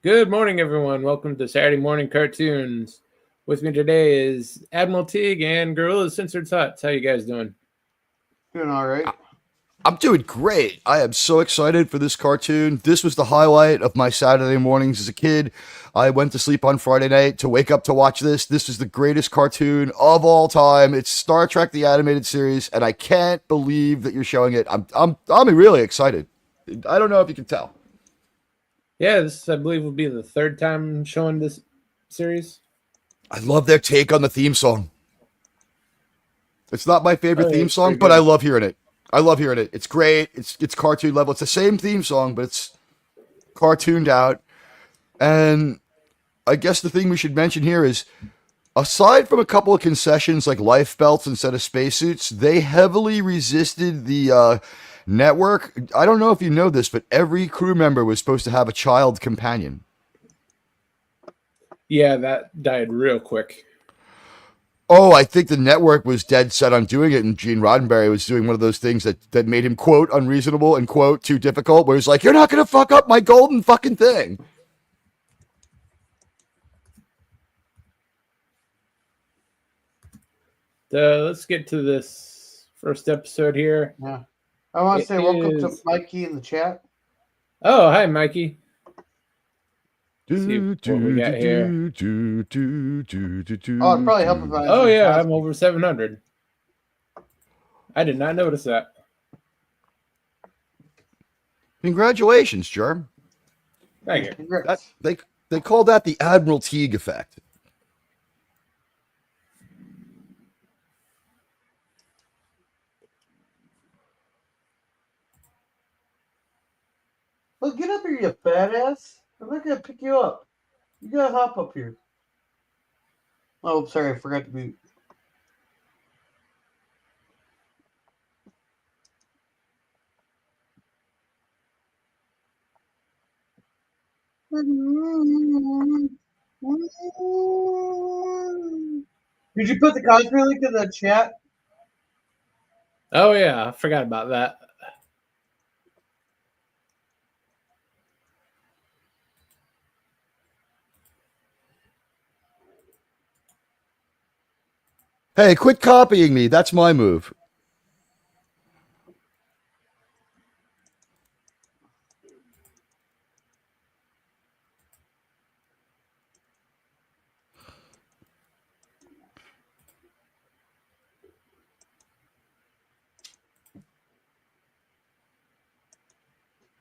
Good morning, everyone. Welcome to Saturday Morning Cartoons. With me today is Admiral Teague and Gorilla's Censored Thoughts. How you guys doing? Doing all right. I'm doing great. I am so excited for this cartoon. This was the highlight of my Saturday mornings as a kid. I went to sleep on Friday night to wake up to watch this. This is the greatest cartoon of all time. It's Star Trek the animated series, and I can't believe that you're showing it. I'm really excited. I don't know if you can tell. Yeah, this I believe will be the third time showing this series. I love their take on the theme song. It's not my Oh, favorite yeah, theme it's song, pretty but I good. love hearing it. I love hearing it. It's great. It's cartoon level. It's the same theme song, but it's cartooned out. And I guess the thing we should mention here is, aside from a couple of concessions like life belts instead of spacesuits, they heavily resisted the network. I don't know if you know this, but every crew member was supposed to have a child companion. Yeah, that died real quick. Oh, I think the network was dead set on doing it, and Gene Roddenberry was doing one of those things that made him, quote, unreasonable and, quote, too difficult, where he's like, you're not going to fuck up my golden fucking thing. Let's get to this first episode here. Yeah. I want to It say welcome to is. Mikey in the chat. Oh, hi, Mikey. See Do, what we do, got do, here. do, do, do, do, Oh, it'd do, probably help if do. I was Oh, in yeah, I'm Cosby. over 700. I did not notice that. Congratulations, Germ. Thank you. That Congrats. they call that the Admiral Teague effect. Well, get up here, you fat ass. I'm not gonna pick you up. You gotta hop up here. Oh, sorry, I forgot to mute. Did you put the Cosby link in the chat? Oh, yeah, I forgot about that. Hey, quit copying me. That's my move.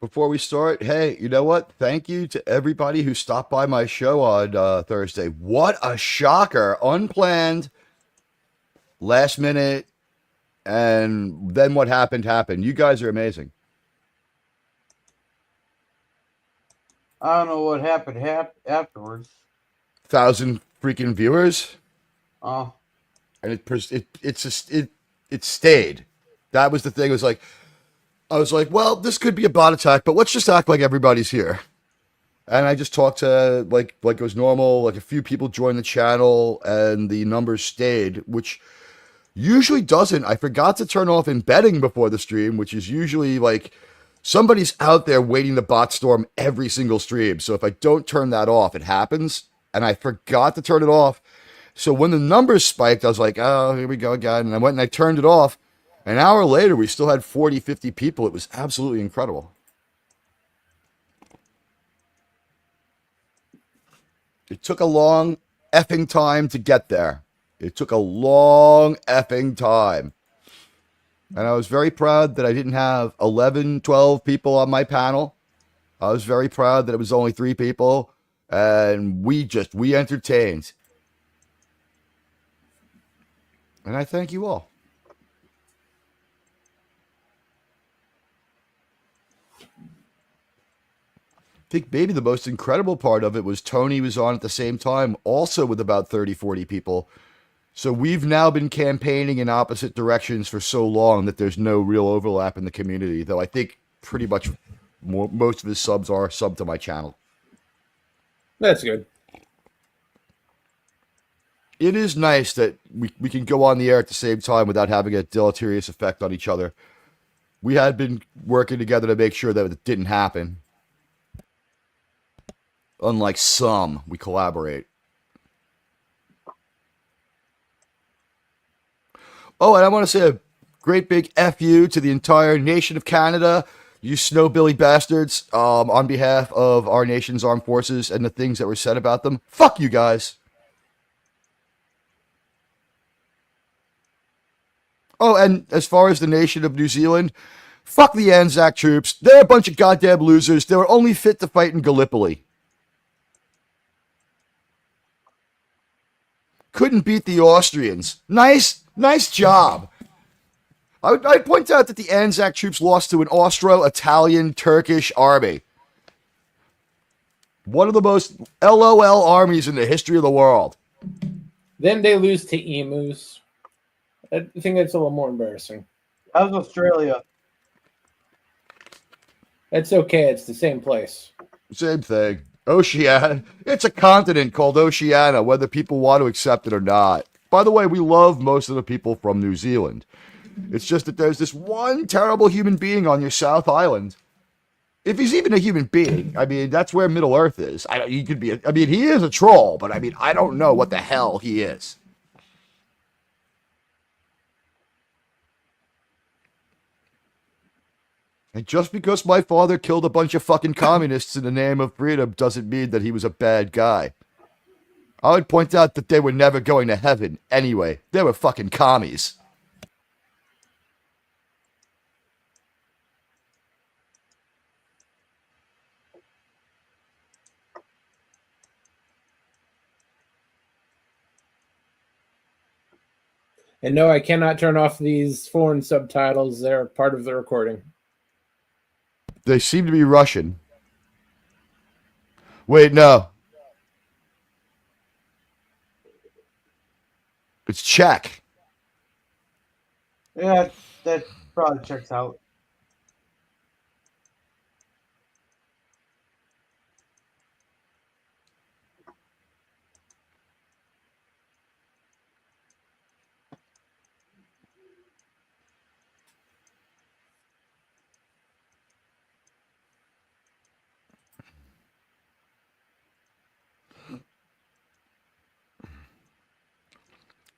Before we start, hey, you know what? Thank you to everybody who stopped by my show on Thursday. What a shocker. Unplanned, last minute, and then what happened happened. You guys are amazing. I don't know what happened afterwards. 1,000 freaking viewers, Oh, and it's just it stayed. That was the thing. It was like I was like, well, this could be a bot attack, but let's just act like everybody's here. And I just talked to like it was normal. Like a few people joined the channel, and the numbers stayed, which usually doesn't. I forgot to turn off embedding before the stream, which is usually like somebody's out there waiting to bot storm every single stream. So if I don't turn that off, it happens. And I forgot to turn it off. So when the numbers spiked, I was like, oh, here we go again. And I went and I turned it off. An hour later, we still had 40, 50 people. It was absolutely incredible. It took a long effing time to get there. It took a long effing time. And I was very proud that I didn't have 11, 12 people on my panel. I was very proud that it was only 3 people. And we entertained. And I thank you all. I think maybe the most incredible part of it was Tony was on at the same time, also with about 30, 40 people. So we've now been campaigning in opposite directions for so long that there's no real overlap in the community, though I think pretty much most of his subs are sub to my channel. That's good. It is nice that we can go on the air at the same time without having a deleterious effect on each other. We had been working together to make sure that it didn't happen. Unlike some, we collaborate. Oh, and I want to say a great big F you to the entire nation of Canada, you snowbilly bastards, on behalf of our nation's armed forces and the things that were said about them. Fuck you guys. Oh, and as far as the nation of New Zealand, fuck the Anzac troops. They're a bunch of goddamn losers. They were only fit to fight in Gallipoli. Couldn't beat the Austrians. Nice job. I'd point out that the Anzac troops lost to an Austro-Italian Turkish army. One of the most LOL armies in the history of the world. Then they lose to emus. I think that's a little more embarrassing. That was Australia. That's okay. It's the same place. Same thing. Oceania. It's a continent called Oceania, whether people want to accept it or not. By the way, we love most of the people from New Zealand. It's just that there's this one terrible human being on your South Island. If he's even a human being, I mean, that's where Middle Earth is. He could be. He is a troll, but I don't know what the hell he is. And just because my father killed a bunch of fucking communists in the name of freedom doesn't mean that he was a bad guy. I would point out that they were never going to heaven anyway. They were fucking commies. And no, I cannot turn off these foreign subtitles. They're part of the recording. They seem to be Russian. Wait, no. It's Czech. Yeah, that probably checks out.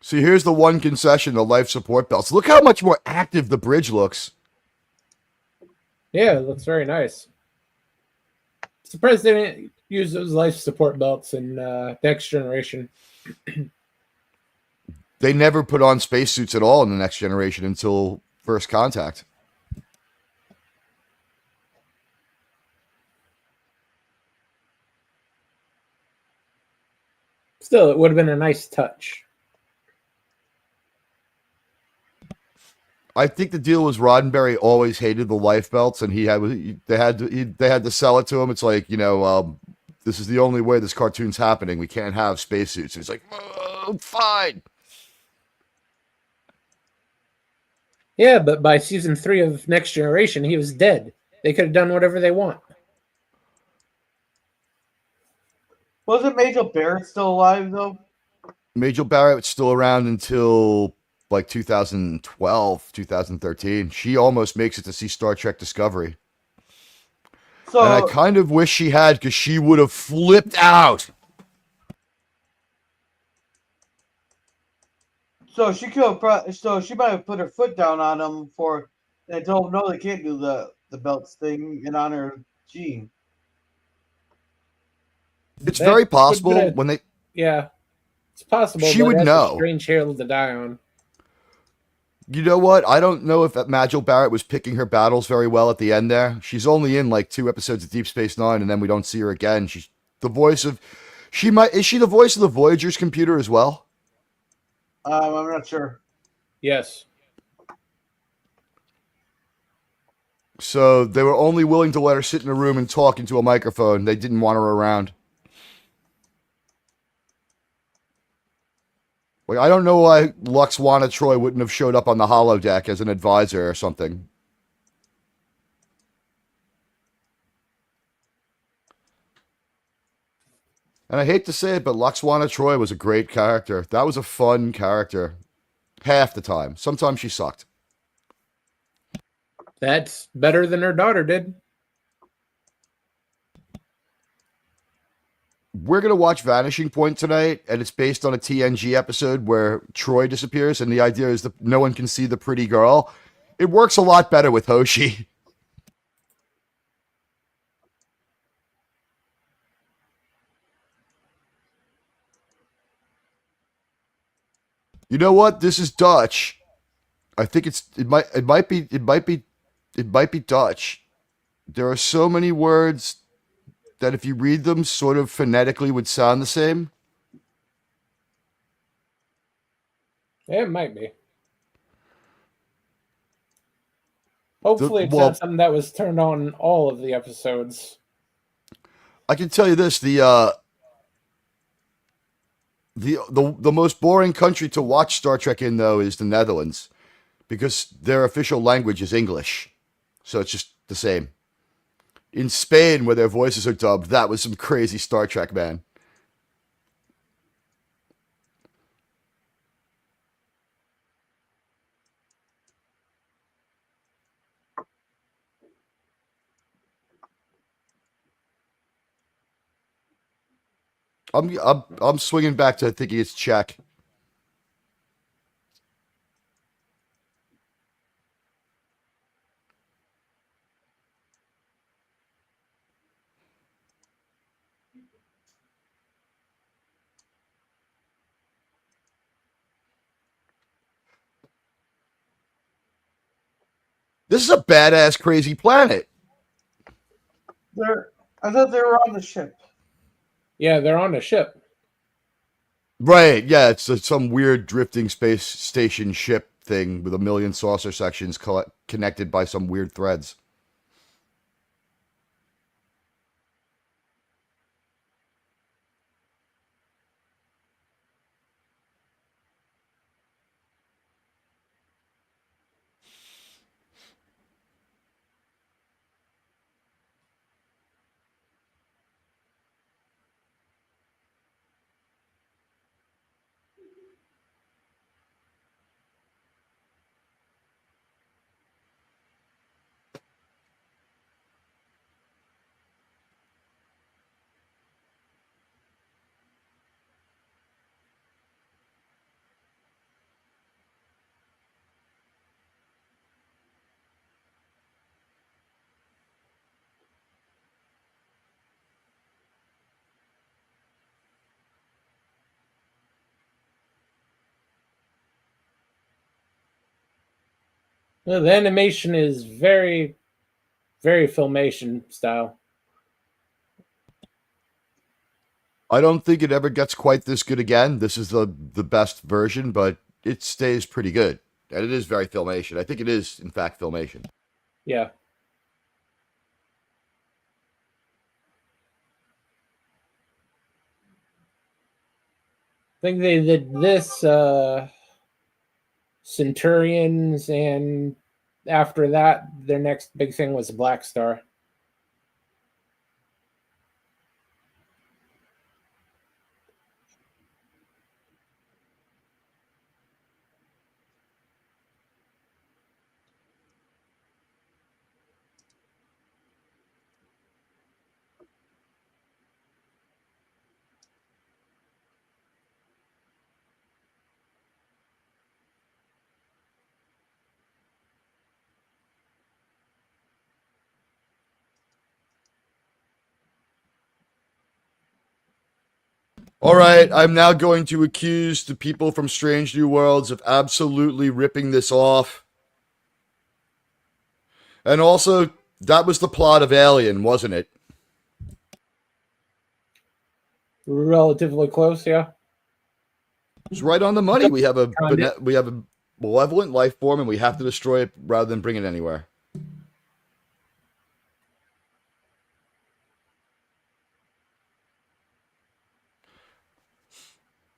See, here's the one concession, the life support belts. Look how much more active the bridge looks. Yeah, it looks very nice. Surprised they didn't use those life support belts in Next Generation. They never put on spacesuits at all in the Next Generation until First Contact. Still, it would have been a nice touch. I think the deal was Roddenberry always hated the life belts, and they had to sell it to him. It's like, this is the only way this cartoon's happening. We can't have spacesuits. He's like, oh, fine. Yeah, but by season 3 of Next Generation, he was dead. They could have done whatever they want. Wasn't Major Barrett still alive, though? Major Barrett was still around until like 2012, 2013. She almost makes it to see Star Trek Discovery. So, and I kind of wish she had, because she would have flipped out. so she could have, so she might have put her foot down on him and told him, no, they can't do the belts thing in honor of Gene. It's very possible when they... Yeah, it's possible. She would know. A strange hill to die on. You know what? I don't know if Majel Barrett was picking her battles very well at the end there. She's only in like 2 episodes of Deep Space Nine, and then we don't see her again. She's the voice of... Is she the voice of the Voyager's computer as well? I'm not sure. Yes. So they were only willing to let her sit in a room and talk into a microphone. They didn't want her around. Like, I don't know why Luxwana Troy wouldn't have showed up on the holodeck as an advisor or something. And I hate to say it, but Luxwana Troy was a great character. That was a fun character. Half the time. Sometimes she sucked. That's better than her daughter did. we're gonna watch Vanishing Point tonight, and it's based on a TNG episode where Troy disappears, and the idea is that no one can see the pretty girl. It works a lot better with Hoshi. You know what? This is Dutch. I think it might be Dutch. There are so many words that if you read them sort of phonetically would sound the same. It might be. Hopefully, it's not something that was turned on all of the episodes. I can tell you this: the most boring country to watch Star Trek in, though, is the Netherlands, because their official language is English, so it's just the same. In Spain, where their voices are dubbed, that was some crazy Star Trek, man. I'm swinging back to thinking it's Czech. This is a badass, crazy planet. I thought they were on the ship. Yeah, they're on a ship. Right, yeah, it's some weird drifting space station ship thing with a million saucer sections connected by some weird threads. The animation is very, very Filmation style. I don't think it ever gets quite this good again. This is the best version, but it stays pretty good. And it is very Filmation. I think it is, in fact, Filmation. Yeah. I think they did this Centurions, and after that, their next big thing was Black Star. All right, I'm now going to accuse the people from Strange New Worlds of absolutely ripping this off. And also, that was the plot of Alien, wasn't it? Relatively close, yeah. It's right on the money. We have a malevolent life form, and we have to destroy it rather than bring it anywhere.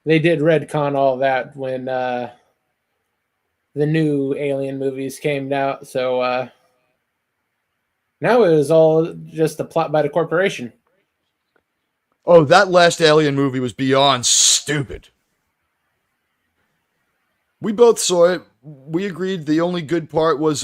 They did retcon all that when the new Alien movies came out, so now it was all just a plot by the corporation. Oh, that last Alien movie was beyond stupid. We both saw it. We agreed the only good part was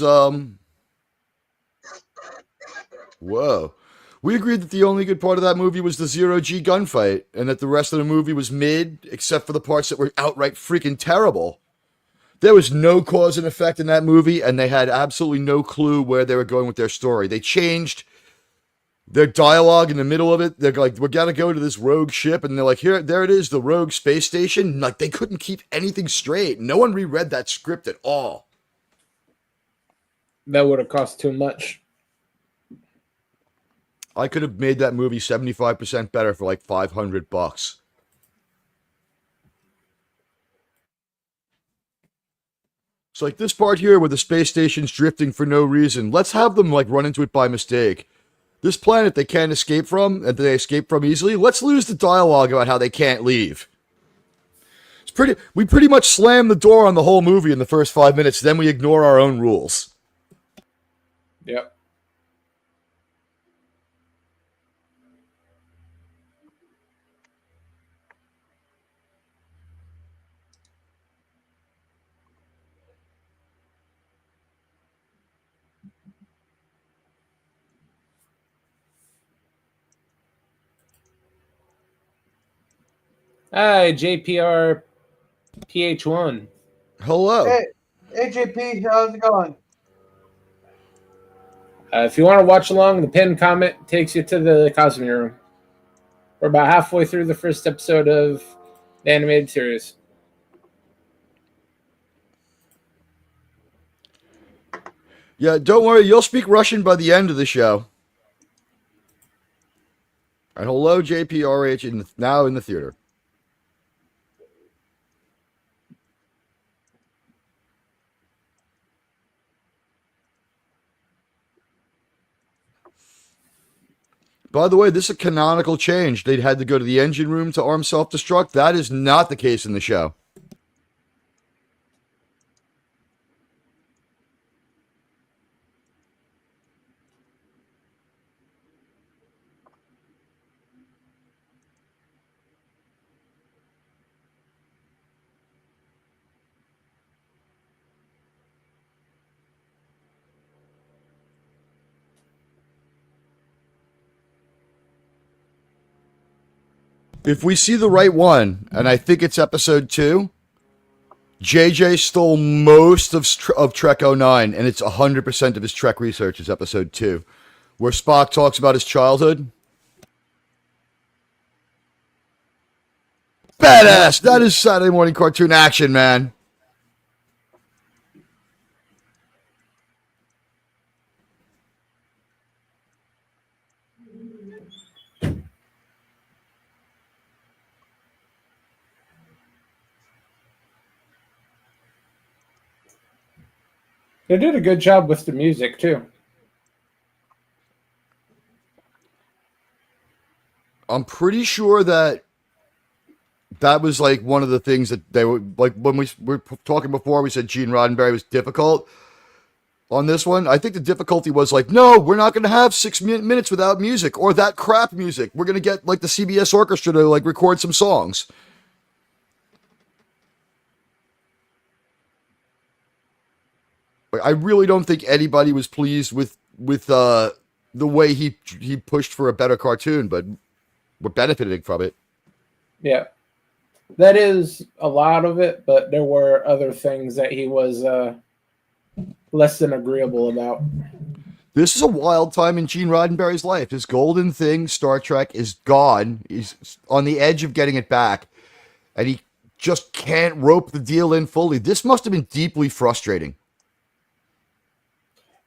whoa. We agreed that the only good part of that movie was the zero-G gunfight, and that the rest of the movie was mid, except for the parts that were outright freaking terrible. There was no cause and effect in that movie, and they had absolutely no clue where they were going with their story. They changed their dialogue in the middle of it. They're like, "We gotta go to this rogue ship," and they're like, there it is, the rogue space station. Like, they couldn't keep anything straight. No one reread that script at all. That would have cost too much. I could have made that movie 75% better for like $500. It's like this part here where the space station's drifting for no reason. Let's have them like run into it by mistake. This planet they can't escape from, and they escape from easily. Let's lose the dialogue about how they can't leave. We pretty much slam the door on the whole movie in the first 5 minutes, then we ignore our own rules. Yep. Hi, JPR PH1. Hello. Hey, JP, how's it going? If you want to watch along, the pinned comment takes you to the Cosme Room. We're about halfway through the first episode of the animated series. Yeah, don't worry, you'll speak Russian by the end of the show. And hello, JPRH, now in the theater. By the way, this is a canonical change. They'd had to go to the engine room to arm self-destruct. That is not the case in the show. If we see the right one, and I think it's episode 2, JJ stole most of Trek '09, and it's 100% of his Trek research is episode 2, where Spock talks about his childhood. Badass! That is Saturday morning cartoon action, man. They did a good job with the music, too. I'm pretty sure that was like one of the things that they were like when we were talking before. We said Gene Roddenberry was difficult on this one. I think the difficulty was like, no, we're not going to have 6 minutes without music or that crap music. We're going to get like the CBS orchestra to like record some songs. Like, I really don't think anybody was pleased with the way he pushed for a better cartoon, but we're benefiting from it. Yeah. That is a lot of it, but there were other things that he was less than agreeable about. This is a wild time in Gene Roddenberry's life. His golden thing, Star Trek, is gone. He's on the edge of getting it back, and he just can't rope the deal in fully. This must have been deeply frustrating.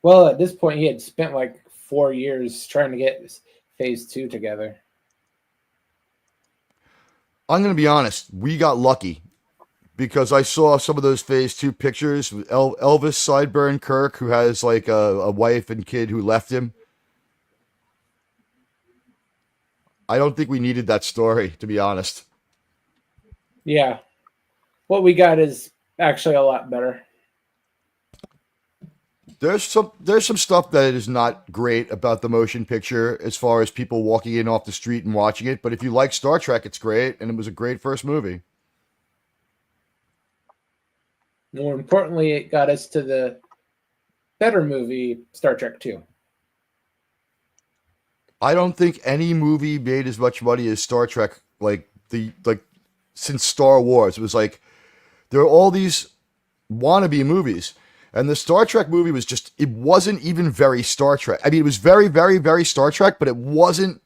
Well, at this point, he had spent like 4 years trying to get Phase 2 together. I'm going to be honest. We got lucky because I saw some of those Phase 2 pictures with Elvis Sideburn Kirk, who has like a wife and kid who left him. I don't think we needed that story, to be honest. Yeah. What we got is actually a lot better. There's some stuff that is not great about the motion picture as far as people walking in off the street and watching it. But if you like Star Trek, it's great, and it was a great first movie. More importantly, it got us to the better movie, Star Trek 2. I don't think any movie made as much money as Star Trek. Since Star Wars, it was like there are all these wannabe movies, and the Star Trek movie was just, it wasn't even very Star Trek. I mean, it was very, very, very Star Trek, but it wasn't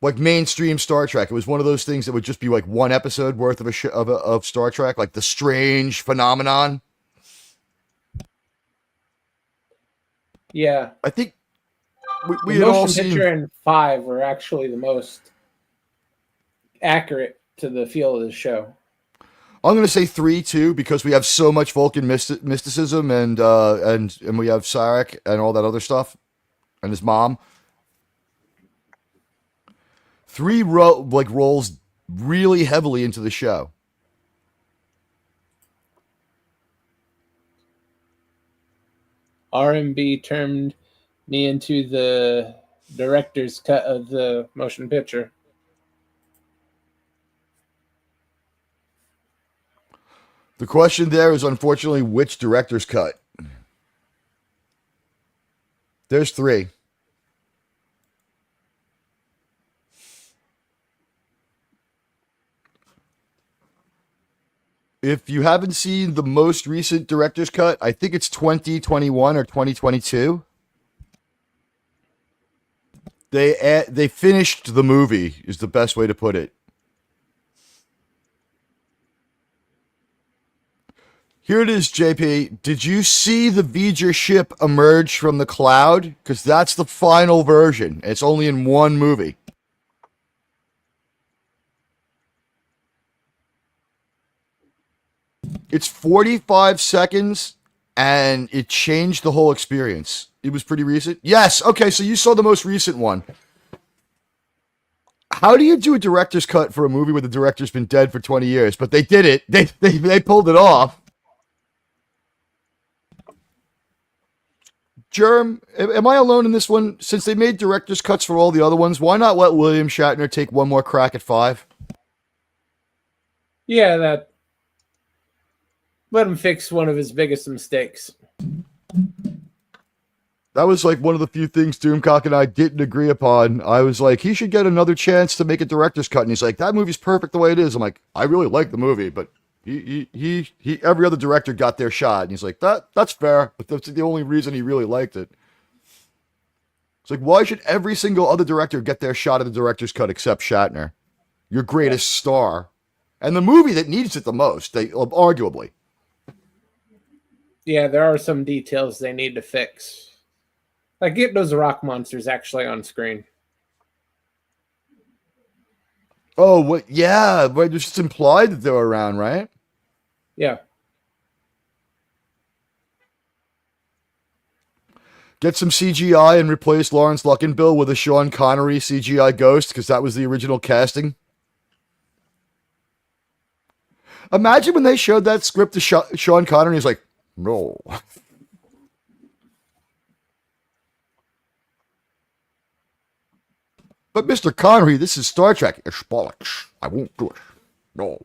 like mainstream Star Trek. It was one of those things that would just be like one episode worth of of Star Trek, like The Strange Phenomenon. Yeah. I think we The had all motion seen. picture and 5 were actually the most accurate to the feel of the show. I'm going to say 3 too, because we have so much Vulcan mysticism, and we have Sarek and all that other stuff, and his mom. 3 rolls really heavily into the show. RMB turned me into the director's cut of the motion picture. The question there is, unfortunately, which director's cut? There's 3. If you haven't seen the most recent director's cut, I think it's 2021 or 2022. They finished the movie, is the best way to put it. Here it is, JP. Did you see the V'ger ship emerge from the cloud? Because that's the final version. It's only in one movie. It's 45 seconds, and it changed the whole experience. It was pretty recent. Yes. Okay, so you saw the most recent one. How do you do a director's cut for a movie where the director's been dead for 20 years? But they did it. They pulled it off. Germ, am I alone in this one? Since they made director's cuts for all the other ones, why not let William Shatner take one more crack at 5? Yeah, that let him fix one of his biggest mistakes. That was like one of the few things Doomcock and I didn't agree upon. I was like, he should get another chance to make a director's cut. And he's like, that movie's perfect the way it is. I'm like, I really like the movie, but he every other director got their shot. And he's like, that's fair, but that's the only reason he really liked it. It's like, why should every single other director get their shot at the director's cut except Shatner? Your greatest star. And the movie that needs it the most, arguably. Yeah, there are some details they need to fix. Like get those rock monsters actually on screen. Oh, what? Yeah, but it's just implied that they're around, right? Yeah. Get some CGI and replace Lawrence Luckinbill with a Sean Connery CGI ghost, because that was the original casting. Imagine when they showed that script to Sean Connery, he's like, no. But Mr. Connery, this is Star Trek. It's bollocks. I won't do it. No.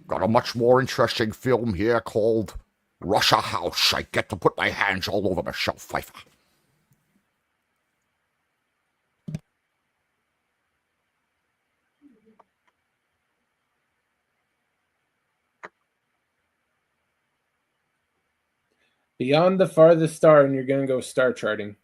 Got a much more interesting film here called Russia House. I get to put my hands all over Michelle Pfeiffer. Beyond the farthest star, and you're gonna go star charting.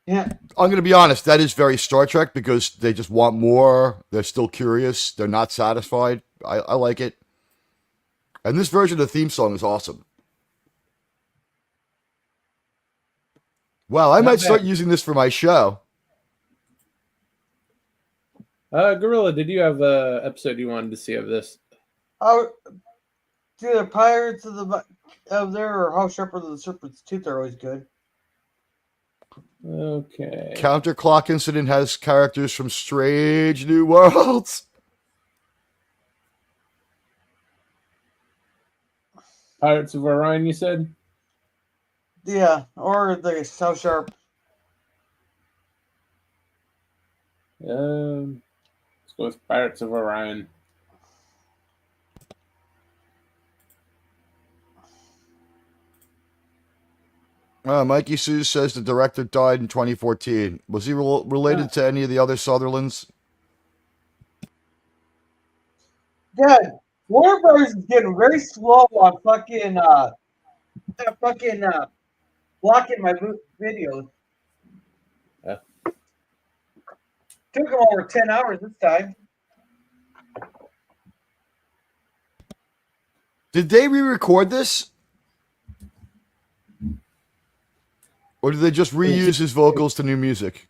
Yeah. I'm going to be honest, that is very Star Trek, because they just want more. They're still curious. They're not satisfied. I like it. And this version of the theme song is awesome. Wow, I might start using this for my show. Gorilla, did you have a episode you wanted to see of this? Oh, either Pirates of there or How Sharp the Serpent's Tooth are always good. Okay. Counterclock Incident has characters from Strange New Worlds. Pirates of Orion, you said? Yeah, or the How Sharp. Let's go with Pirates of Orion. Mikey Sue says the director died in 2014. Was he related to any of the other Sutherlands? Dad, Warner Brothers is getting very slow on fucking blocking my videos. Yeah. Took them over 10 hours this time. Did they re-record this? Or did they just reuse his vocals to new music?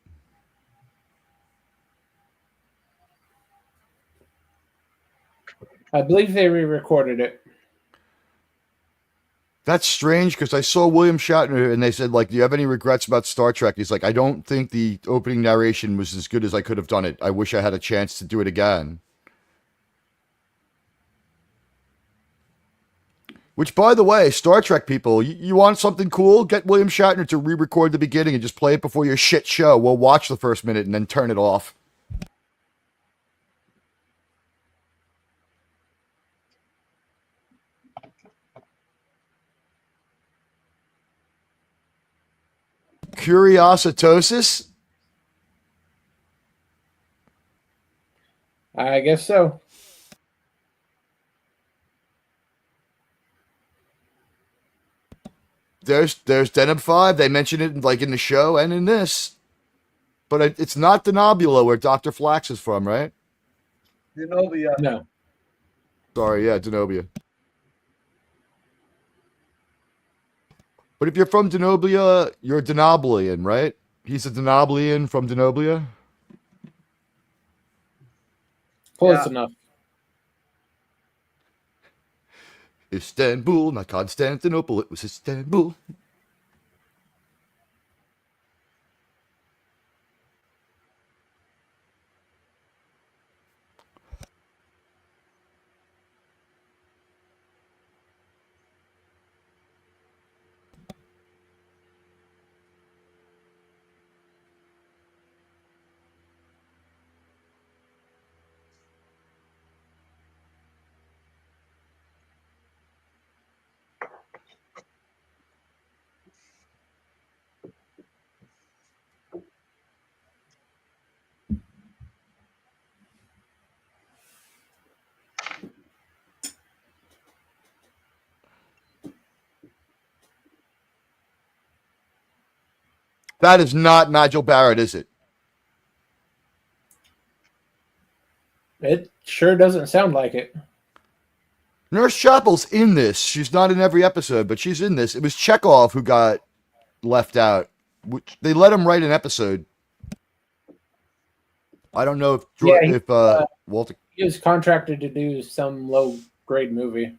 I believe they re-recorded it. That's strange because I saw William Shatner and they said, like, do you have any regrets about Star Trek? He's like, I don't think the opening narration was as good as I could have done it. I wish I had a chance to do it again. Which, by the way, Star Trek people, you want something cool? Get William Shatner to re-record the beginning and just play it before your shit show. We'll watch the first minute and then turn it off. Curiositosis? I guess so. There's Deneb 5. They mention it like in the show and in this. But it's not Denobula where Dr. Flax is from, right? Zenobia. No. Sorry, yeah, Denobia. But if you're from Denobia, you're a Denoblian, right? He's a Denoblian from Denobia? Close Yeah. enough. Istanbul, not Constantinople, it was Istanbul. That is not Nigel Barrett, is it? It sure doesn't sound like it. Nurse Chapel's in this. She's not in every episode, but she's in this. It was Chekhov who got left out. They let him write an episode. I don't know if Walter. He was contracted to do some low-grade movie.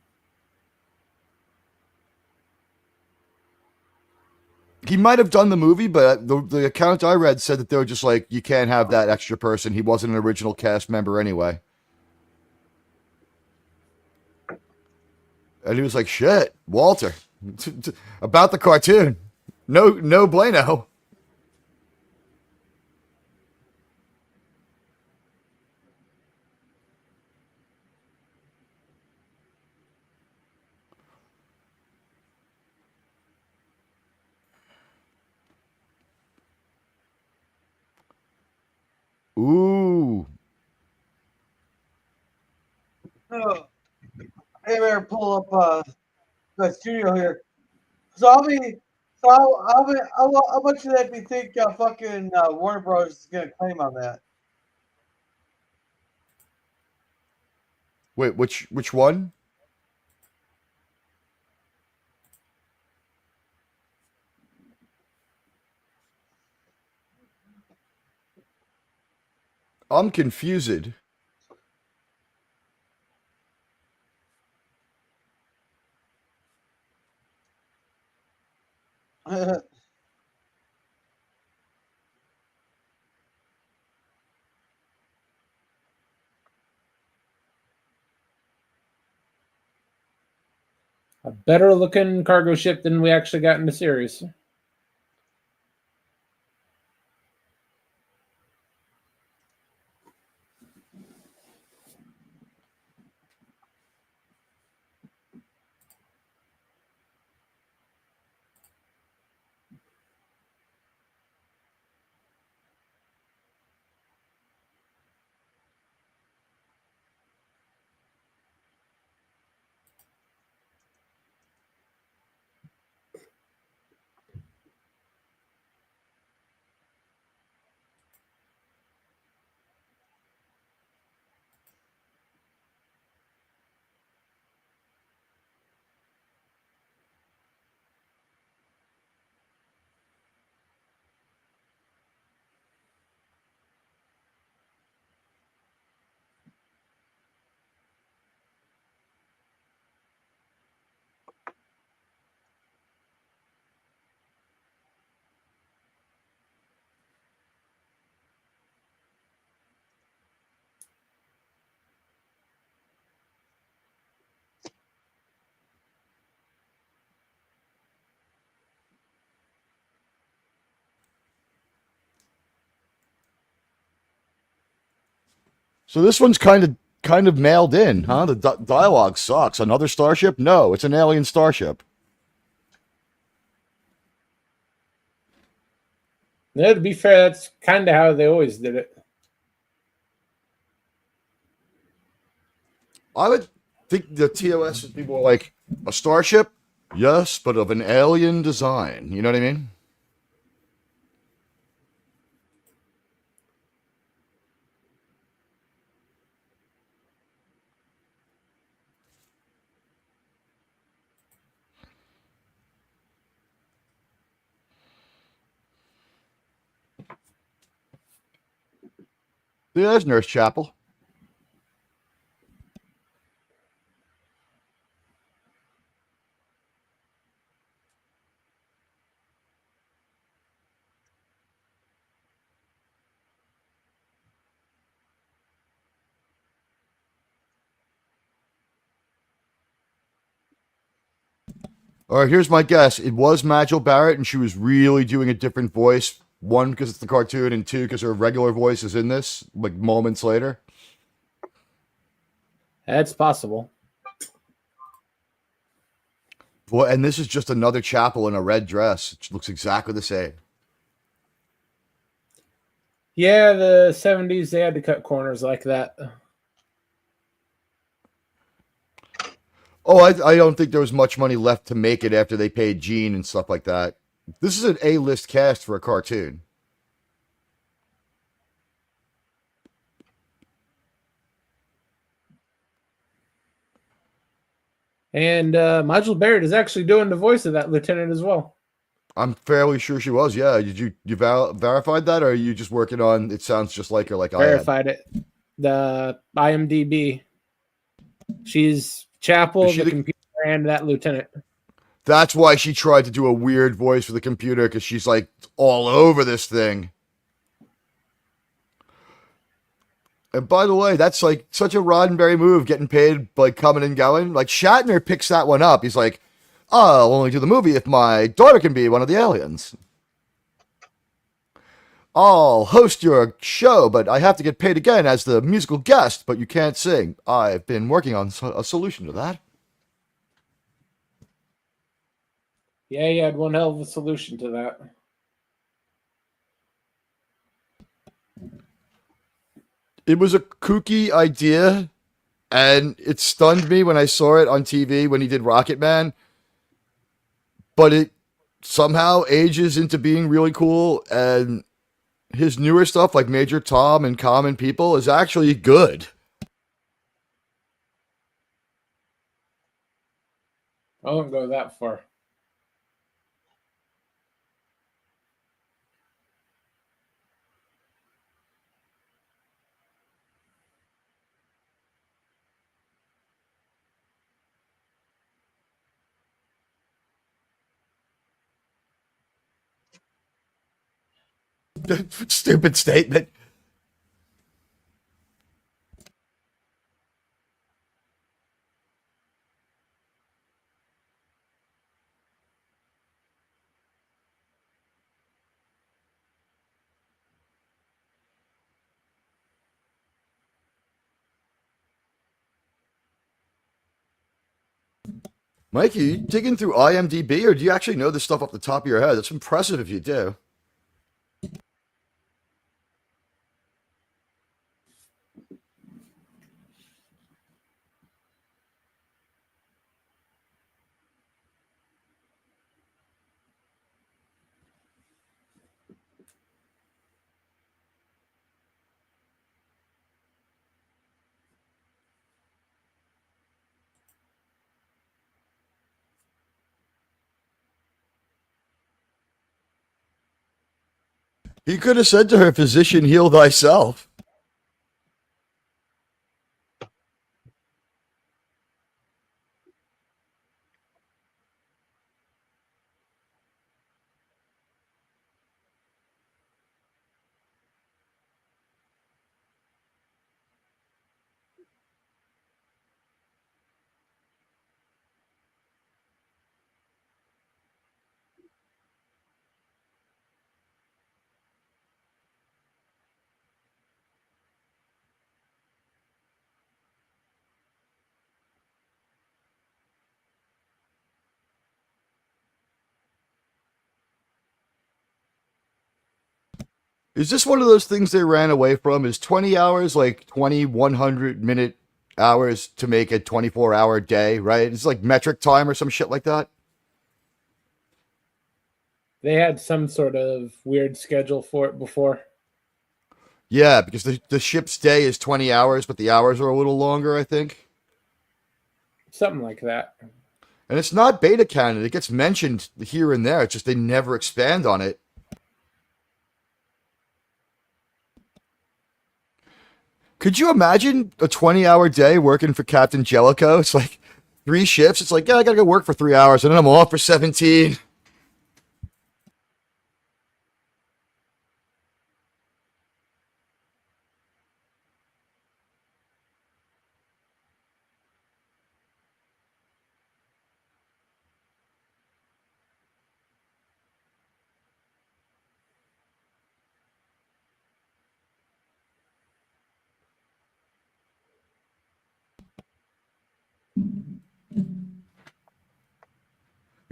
He might have done the movie, but the account I read said that they were just like, you can't have that extra person. He wasn't an original cast member anyway. And he was like, shit, Walter, about the cartoon. No bueno. Ooh. Oh. Hey, better pull up the studio here. So how much of that do you think fucking Warner Bros. Is gonna claim on that? Wait, which one? I'm confused. A better-looking cargo ship than we actually got in the series. So this one's kind of mailed in, huh? The dialogue sucks. Another starship? No, it's an alien starship. No, to be fair, that's kind of how they always did it. I would think the TOS would be more like a starship, yes, but of an alien design. You know what I mean? Yeah, there's Nurse Chapel. All right, here's my guess. It was Majel Barrett, and she was really doing a different voice. One, because it's the cartoon, and two, because her regular voice is in this, like moments later. That's possible. Boy, and this is just another Chapel in a red dress. It looks exactly the same. Yeah, the 70s, they had to cut corners like that. Oh, I don't think there was much money left to make it after they paid Gene and stuff like that. This is an A-list cast for a cartoon. And Majel Barrett is actually doing the voice of that lieutenant as well. I'm fairly sure she was. Yeah, did you verified that, or are you just working on? It sounds just like her, like I had. Verified it. The IMDb. She's Chapel, Is she the the- computer, and that lieutenant. That's why she tried to do a weird voice for the computer because she's like all over this thing. And by the way, that's like such a Roddenberry move, getting paid like coming and going. Like Shatner picks that one up. He's like, "Oh, I'll only do the movie if my daughter can be one of the aliens. I'll host your show, but I have to get paid again as the musical guest, but you can't sing. I've been working on a solution to that." Yeah, he had one hell of a solution to that. It was a kooky idea, and it stunned me when I saw it on TV when he did Rocket Man, but it somehow ages into being really cool, and his newer stuff like Major Tom and Common People is actually good. I won't go that far. Stupid statement. Mikey, you digging through IMDb, or do you actually know this stuff off the top of your head? That's impressive if you do. He could have said to her, "Physician, heal thyself." Is this one of those things they ran away from? Is 20 hours like 2,100-minute hours to make a 24-hour day, right? It's like metric time or some shit like that. They had some sort of weird schedule for it before. Yeah, because the ship's day is 20 hours, but the hours are a little longer, I think. Something like that. And it's not beta canon. It gets mentioned here and there. It's just they never expand on it. Could you imagine a 20-hour day working for Captain Jellicoe? It's like 3 shifts. It's like, yeah, I gotta go work for 3 hours, and then I'm off for 17.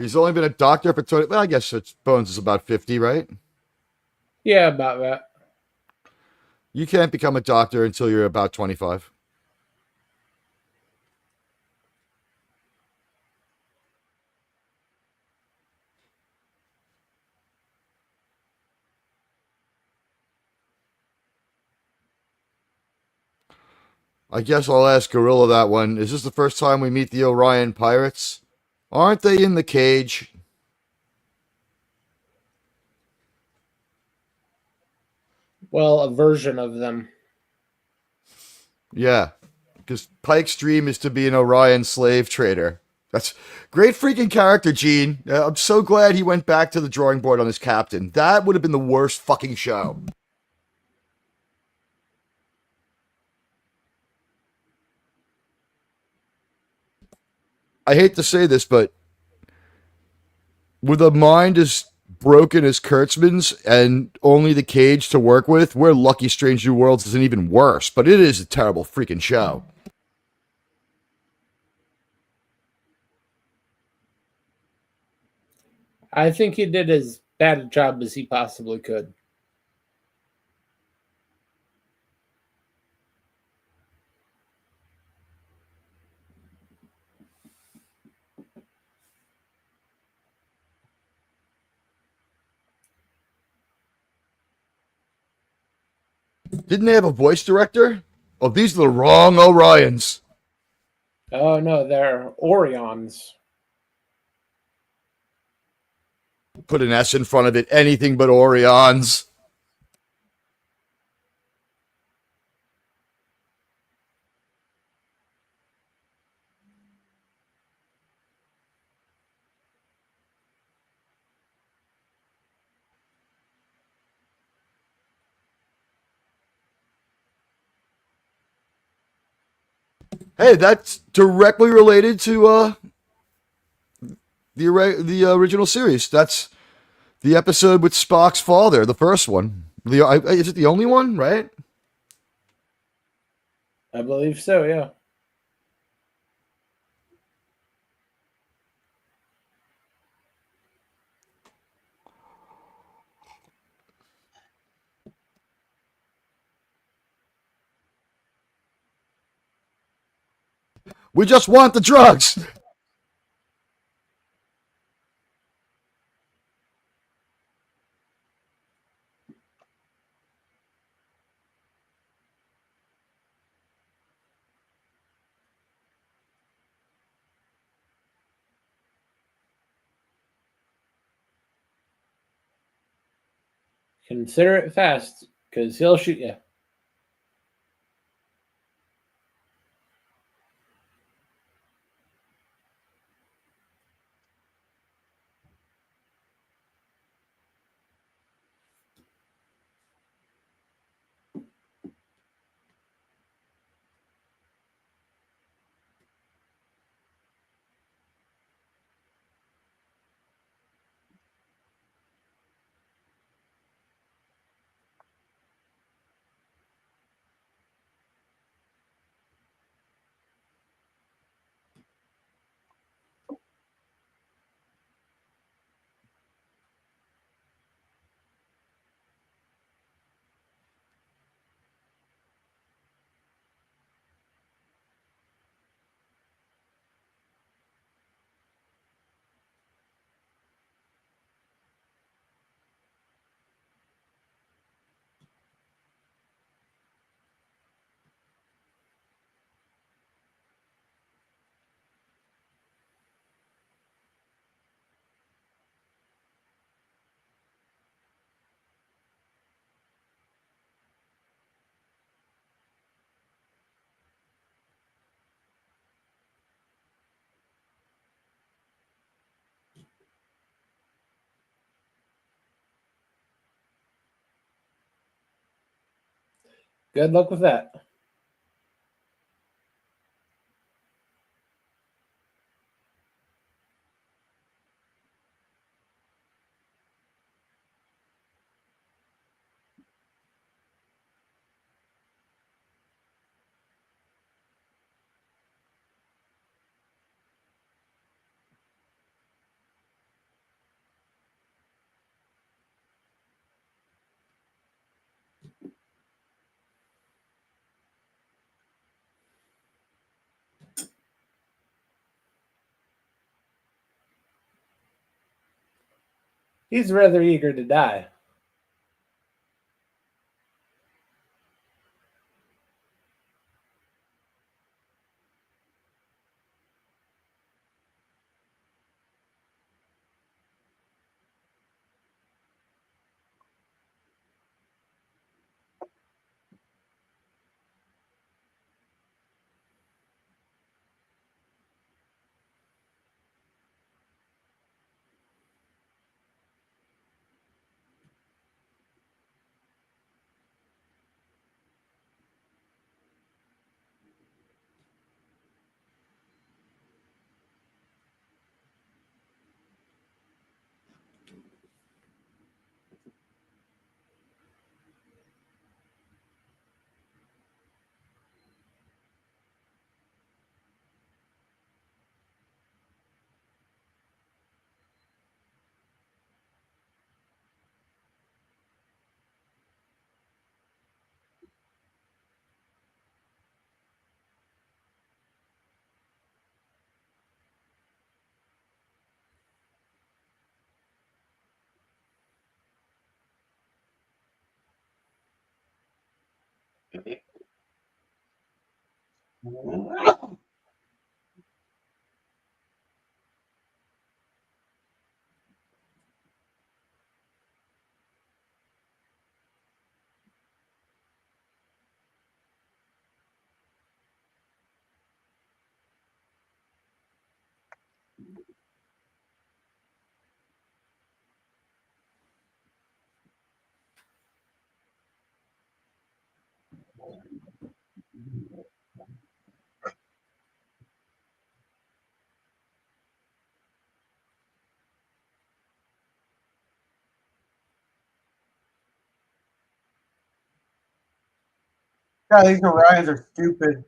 He's only been a doctor for 20. Well, I guess Bones is about 50, right? Yeah, about that. You can't become a doctor until you're about 25. I guess I'll ask Gorilla that one. Is this the first time we meet the Orion pirates? Aren't they in the cage? Well, a version of them. Yeah, because Pike's dream is to be an Orion slave trader. That's great freaking character, Gene. I'm so glad he went back to the drawing board on his captain. That would have been the worst fucking show. I hate to say this, but with a mind as broken as Kurtzman's and only the cage to work with, we're lucky Strange New Worlds isn't even worse, but it is a terrible freaking show. I think he did as bad a job as he possibly could. Didn't they have a voice director? Oh, these are the wrong Orions. Oh no, they're Orions. Put an S in front of it, anything but Orions. Hey, that's directly related to the original series. That's the episode with Spock's father, the first one. Is it the only one, right? I believe so, yeah. We just want the drugs. Consider it fast, because he'll shoot you. Good luck with that. He's rather eager to die. God, these Orions are stupid.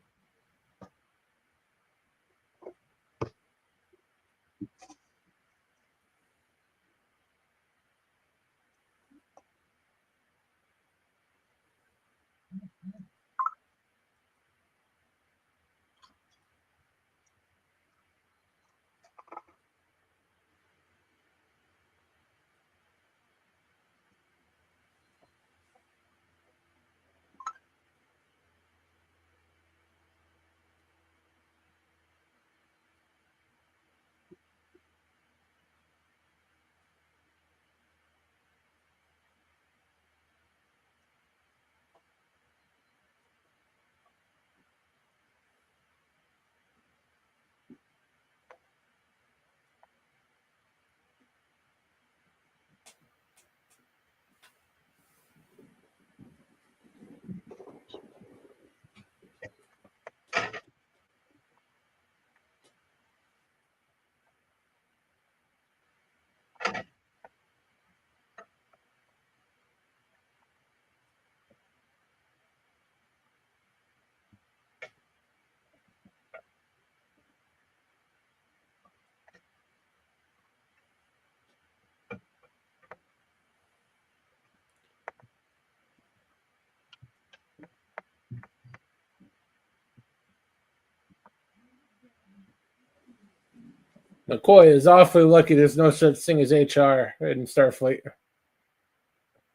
McCoy is awfully lucky there's no such thing as HR in Starfleet.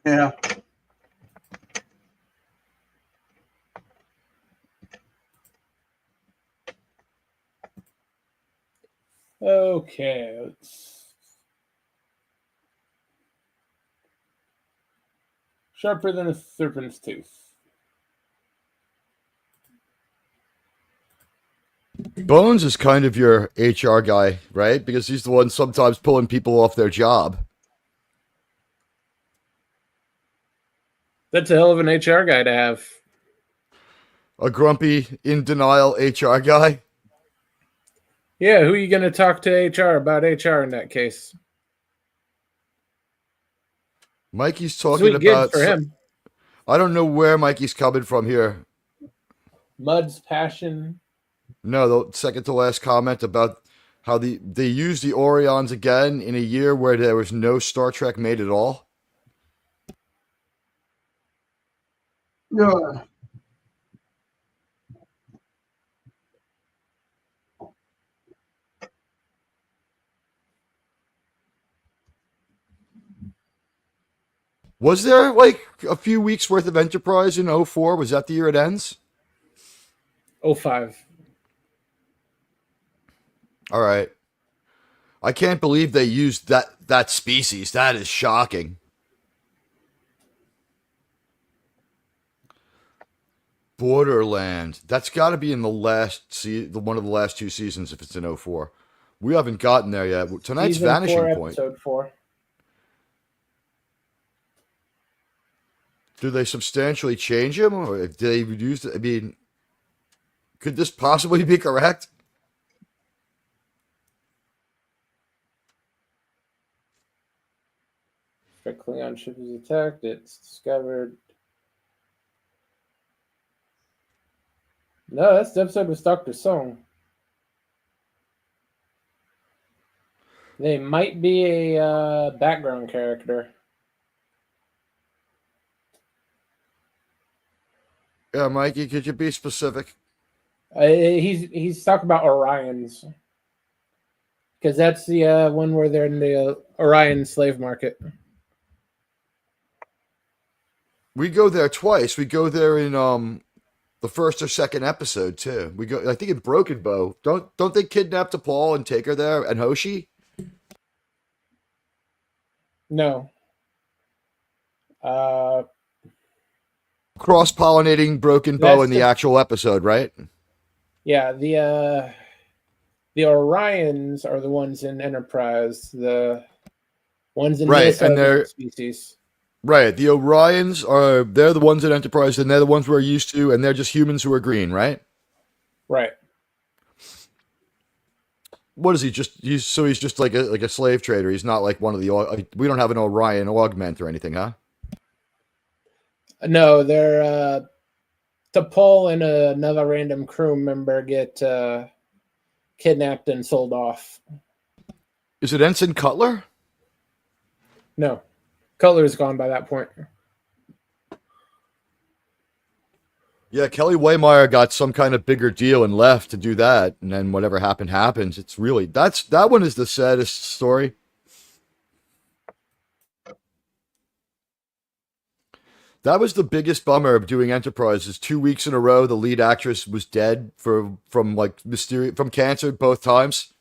Yeah. Okay, let's... Sharper than a serpent's tooth. Bones is kind of your HR guy, right? Because he's the one sometimes pulling people off their job. That's a hell of an HR guy to have. A grumpy, in denial HR guy. Yeah, who are you going to talk to HR about HR in that case? Mikey's talking Sweet gig about. for him. I don't know where Mikey's coming from here. Mud's passion. No, the second to last comment about how they used the Orions again in a year where there was no Star Trek made at all. Yeah. Was there like a few weeks worth of Enterprise in 04? Was that the year it ends? 05. All right. I can't believe they used that species. That is shocking. Borderland. That's got to be in the one of the last two seasons if it's in 04. We haven't gotten there yet. Tonight's Season Vanishing 4, Point. Episode 4. Do they substantially change him, or did they reduce it? I mean, could this possibly be correct? If a Klingon ship is attacked, it's discovered. No, that's the episode with Dr. Song. They might be a background character. Yeah, Mikey, could you be specific? He's talking about Orions. Because that's the one where they're in the Orion slave market. We go there twice. We go there in the first or second episode too. We go, I think, in Broken Bow. Don't they kidnap T'Pol and take her there and Hoshi? No. Cross-pollinating Broken Bow That's in the actual episode, right? Yeah, the Orions are the ones in Enterprise. The ones in Right, Minnesota and they're species. right. The Orions they're the ones at Enterprise, and they're the ones we're used to, and they're just humans who are green, right? Right. What is he? He's just like a slave trader. He's not like one of the. We don't have an Orion augment or anything, huh? No, they're T'Pol and another random crew member get kidnapped and sold off. Is it Ensign Cutler? No, Cutler's gone by that point. Yeah, Kelly Waymeyer got some kind of bigger deal and left to do that, and then whatever happened happens. It's really that one is the saddest story. That was the biggest bummer of doing Enterprise. Is 2 weeks in a row the lead actress was dead from cancer both times.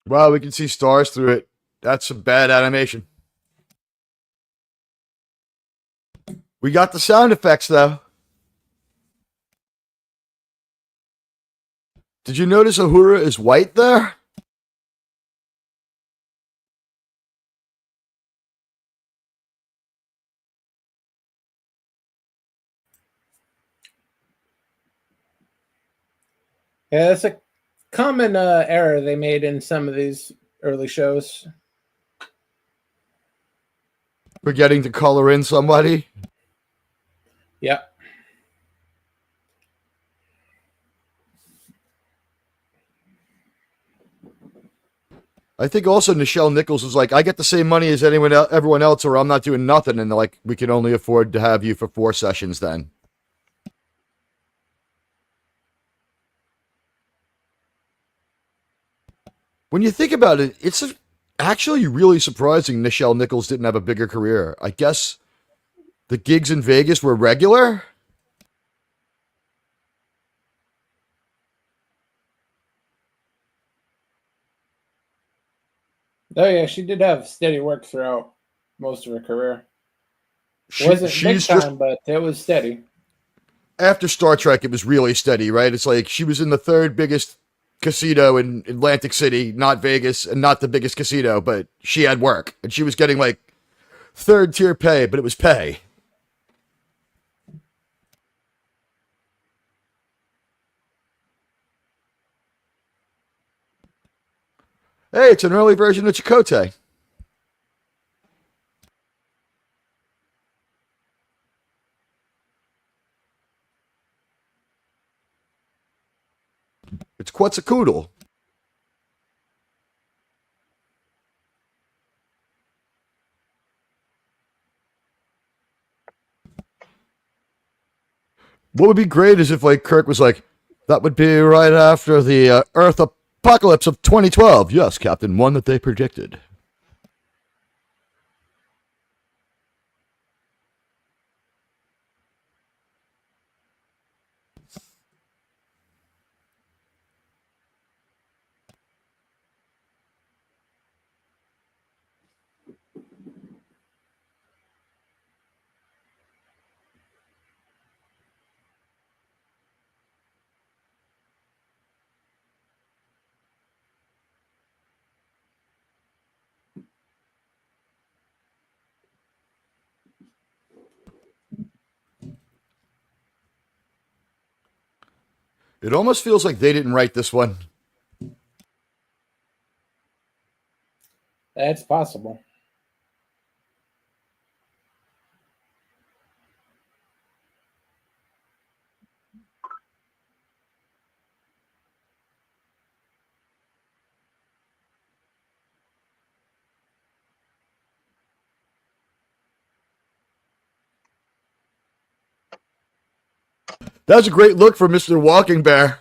Wow, we can see stars through it. That's some bad animation. We got the sound effects though. Did you notice Uhura is white there? Yeah, that's a common error they made in some of these early shows. Forgetting to color in somebody. Yeah. I think also Nichelle Nichols was like, I get the same money as everyone else, or I'm not doing nothing. And they're like, we can only afford to have you for 4 sessions then. When you think about it, it's a Actually, really surprising Nichelle Nichols didn't have a bigger career. I guess the gigs in Vegas were regular? Oh yeah, she did have steady work throughout most of her career. Wasn't big She's just time, but it was steady. after Star Trek, it was really steady, right? It's like she was in the third biggest casino in Atlantic City, not Vegas, and not the biggest casino, but she had work. And she was getting like third tier pay, but it was pay. Hey, it's an early version of Chakotay. It's Quetzalcoatl. What would be great is if like Kirk was like, that would be right after the Earth apocalypse of 2012. Yes, Captain, one that they predicted. It almost feels like they didn't write this one. That's possible. That was a great look for Mr. Walking Bear.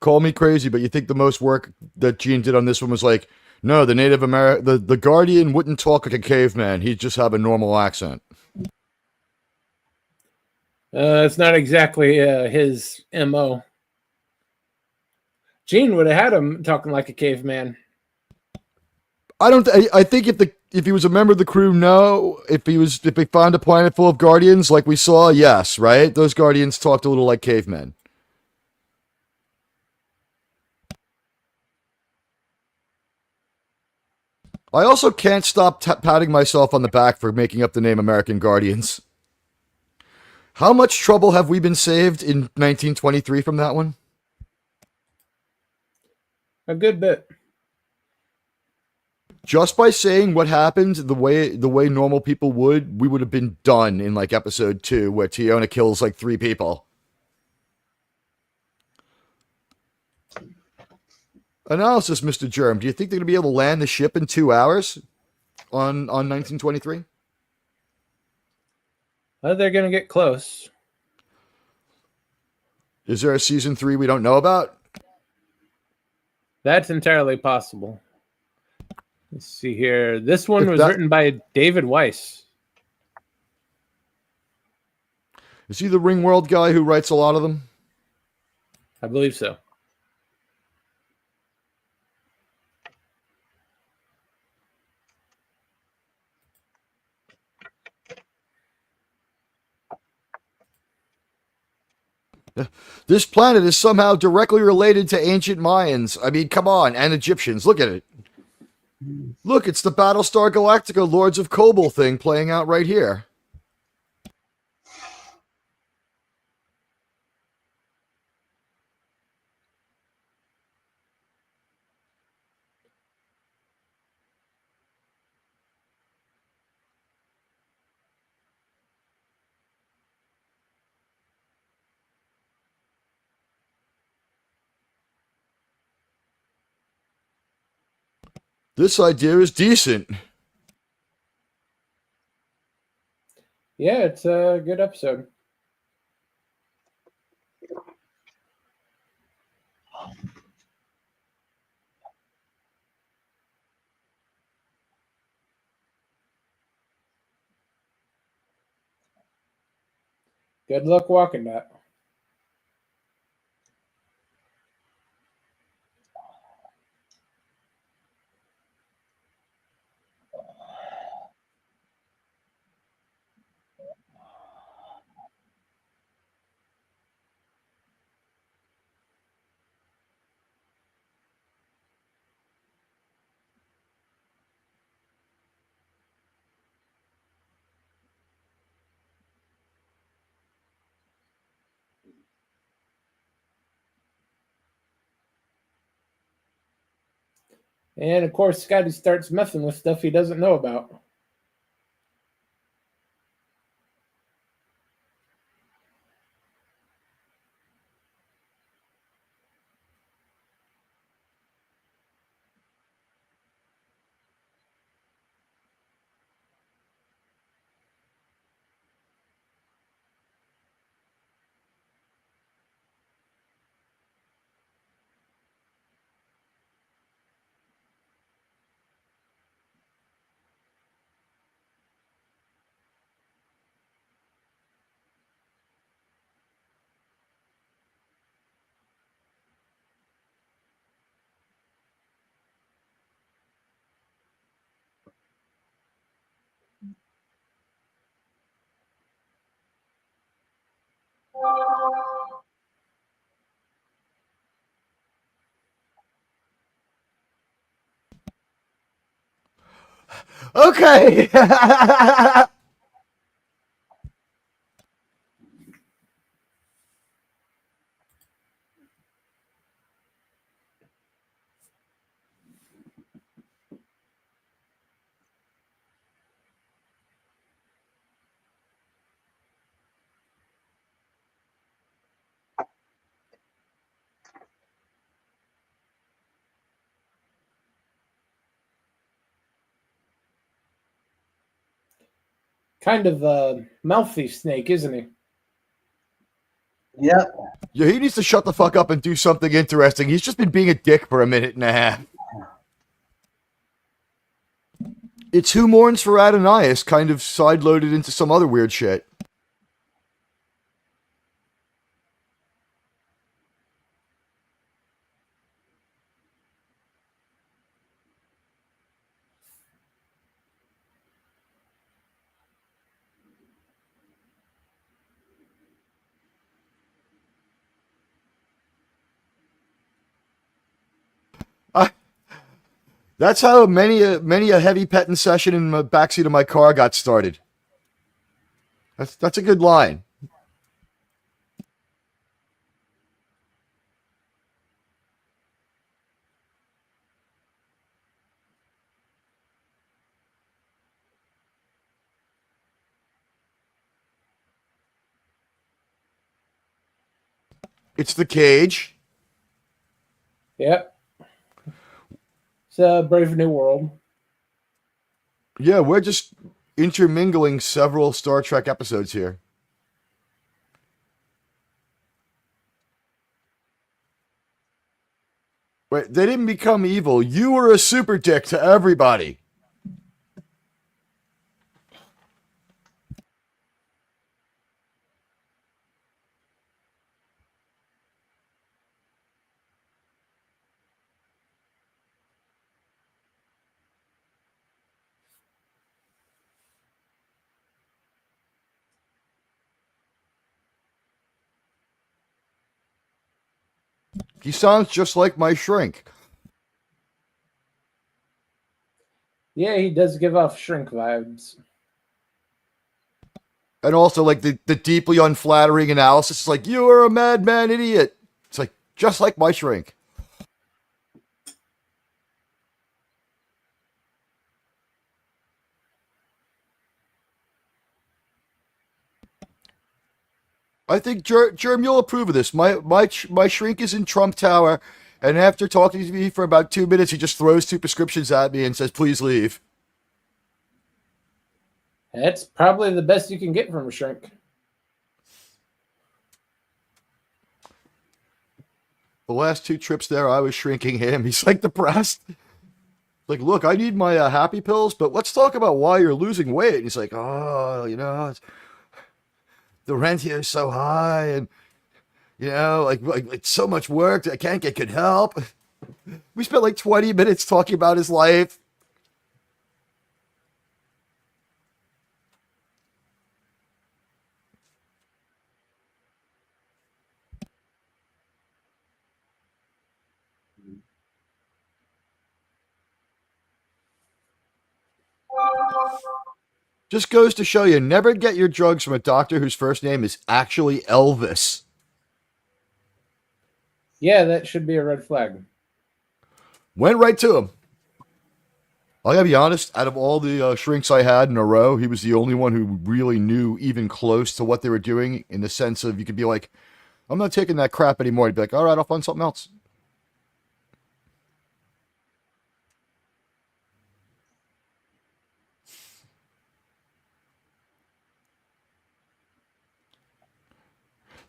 Call me crazy, but you think the most work that Gene did on this one was like, no, the Native American, the Guardian wouldn't talk like a caveman. He'd just have a normal accent. It's not exactly his MO. Gene would have had him talking like a caveman. I think if he was a member of the crew, no. If they found a planet full of Guardians like we saw, yes, right? Those Guardians talked a little like cavemen. I also can't stop patting myself on the back for making up the name American Guardians. How much trouble have we been saved in 1923 from that one? A good bit. Just by saying what happened the way normal people would, we would have been done in like episode 2 where Tiona kills like 3 people. Analysis, Mr. Germ. Do you think they're going to be able to land the ship in 2 hours on 1923? They're going to get close. Is there a season 3 we don't know about? That's entirely possible. Let's see here. This one was written by David Weiss. Is he the Ringworld guy who writes a lot of them? I believe so. This planet is somehow directly related to ancient Mayans. I mean, come on, and Egyptians. Look at it. Look, it's the Battlestar Galactica Lords of Kobol thing playing out right here. This idea is decent. Yeah, it's a good episode. Good luck walking that. And of course, Scotty starts messing with stuff he doesn't know about. Okay. Kind of a mouthy snake, isn't he? Yep. Yeah, he needs to shut the fuck up and do something interesting. He's just been being a dick for a minute and a half. It's Who Mourns for Adonias kind of side-loaded into some other weird shit. That's how many a heavy petting session in the backseat of my car got started. That's a good line. It's the cage. Yep. It's a Brave New World. Yeah, we're just intermingling several Star Trek episodes here. Wait, they didn't become evil. You were a super dick to everybody. He sounds just like my shrink. Yeah, he does give off shrink vibes. And also, like, the deeply unflattering analysis is like, you are a madman idiot. It's like, just like my shrink. I think Germ, you'll approve of this. My shrink is in Trump Tower, and after talking to me for about 2 minutes, he just throws 2 prescriptions at me and says, "Please leave." That's probably the best you can get from a shrink. The last 2 trips there, I was shrinking him. He's like depressed. Like, look, I need my happy pills, but let's talk about why you're losing weight. And he's like, oh, the rent here is so high, and like so much work. I can't get good help. We spent like 20 minutes talking about his life. Just goes to show you, never get your drugs from a doctor whose first name is actually Elvis. Yeah, that should be a red flag. Went right to him. I gotta be honest, out of all the shrinks I had in a row, he was the only one who really knew even close to what they were doing, in the sense of, you could be like, I'm not taking that crap anymore. He'd be like, all right, I'll find something else.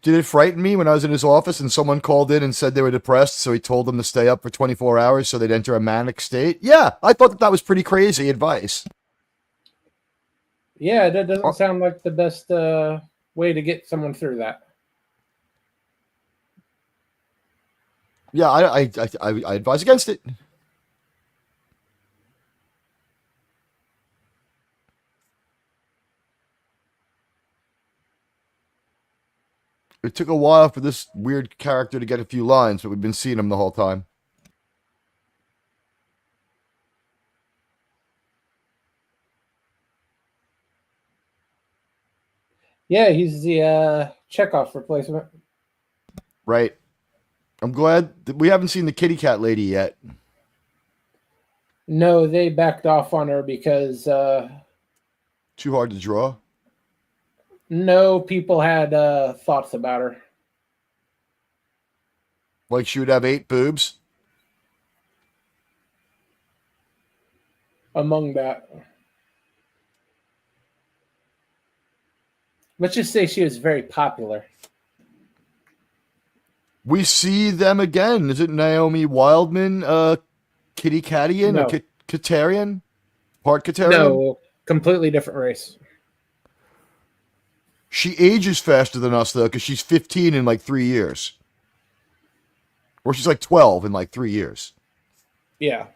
Did it frighten me when I was in his office and someone called in and said they were depressed, so he told them to stay up for 24 hours so they'd enter a manic state? Yeah, I thought that was pretty crazy advice. Yeah, that doesn't sound like the best way to get someone through that. Yeah, I advise against it. It took a while for this weird character to get a few lines, but we've been seeing him the whole time. Yeah, he's the Chekhov replacement. Right. I'm glad that we haven't seen the kitty cat lady yet. No, they backed off on her because Too hard to draw. no people had thoughts about her. Like she would have 8 boobs. Among that, let's just say she was very popular. We see them again. Is it Naomi Wildman, Kitty Cattian, No. or Katarian? Part Katarian? No, completely different race. She ages faster than us, though, because she's 15 in like 3 years. Or she's like 12 in like 3 years. Yeah.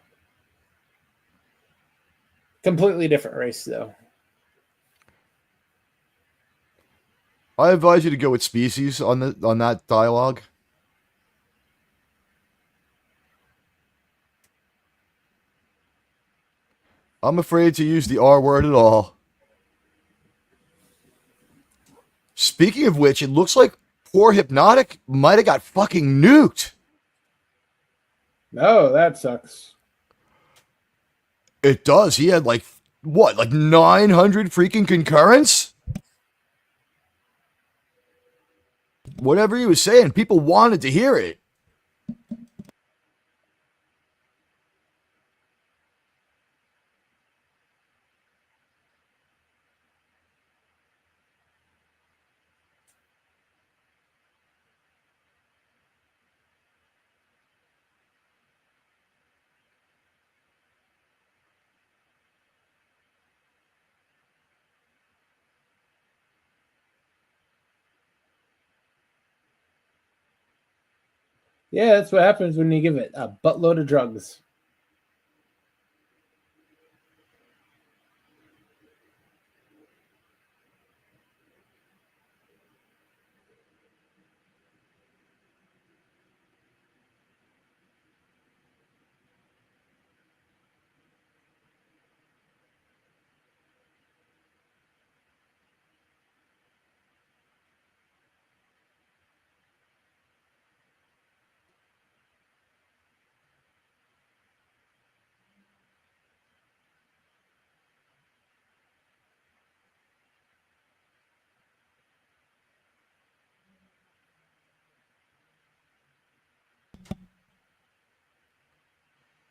Completely different race, though. I advise you to go with species on that dialogue. I'm afraid to use the R word at all. Speaking of which, it looks like poor Hypnotic might have got fucking nuked. Oh, that sucks. It does. He had like 900 freaking concurrents? Whatever he was saying, people wanted to hear it. Yeah, that's what happens when you give it a buttload of drugs.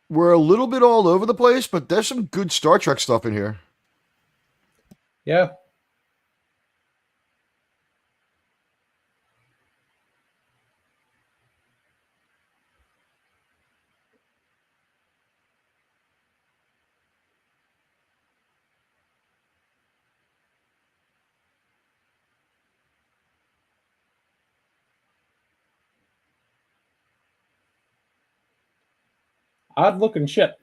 We're a little bit all over the place, but there's some good Star Trek stuff in here. Yeah. Odd looking ship.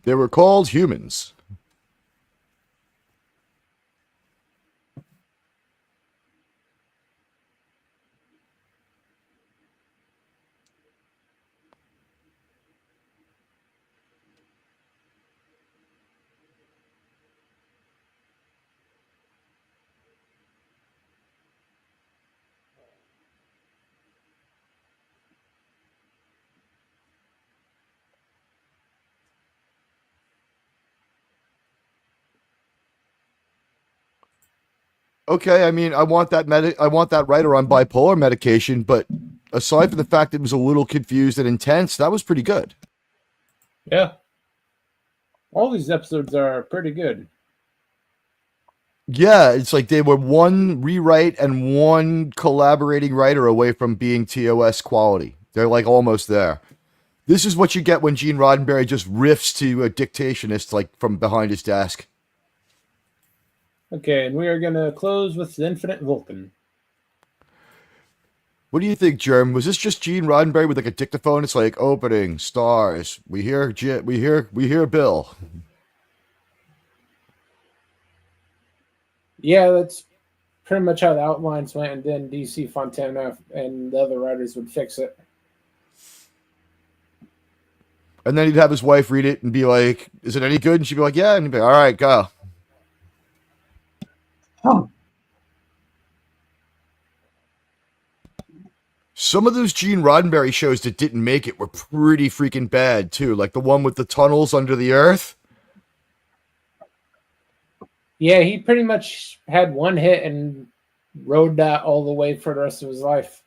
They were called humans. Okay, I mean, I want that writer on bipolar medication, but aside from the fact that it was a little confused and intense, that was pretty good. Yeah. All these episodes are pretty good. Yeah, it's like they were one rewrite and one collaborating writer away from being TOS quality. They're like almost there. This is what you get when Gene Roddenberry just riffs to a dictationist like from behind his desk. Okay, and we are going to close with Infinite Vulcan. What do you think, Germ? Was this just Gene Roddenberry with like a dictaphone? It's like opening stars. We hear Bill. Yeah, that's pretty much how the outlines went, and then DC Fontana and the other writers would fix it. And then he'd have his wife read it and be like, "Is it any good?" And she'd be like, "Yeah." And he'd be like, "All right, go." Huh. Some of those Gene Roddenberry shows that didn't make it were pretty freaking bad too, like the one with the tunnels under the earth. Yeah, he pretty much had one hit and rode that all the way for the rest of his life.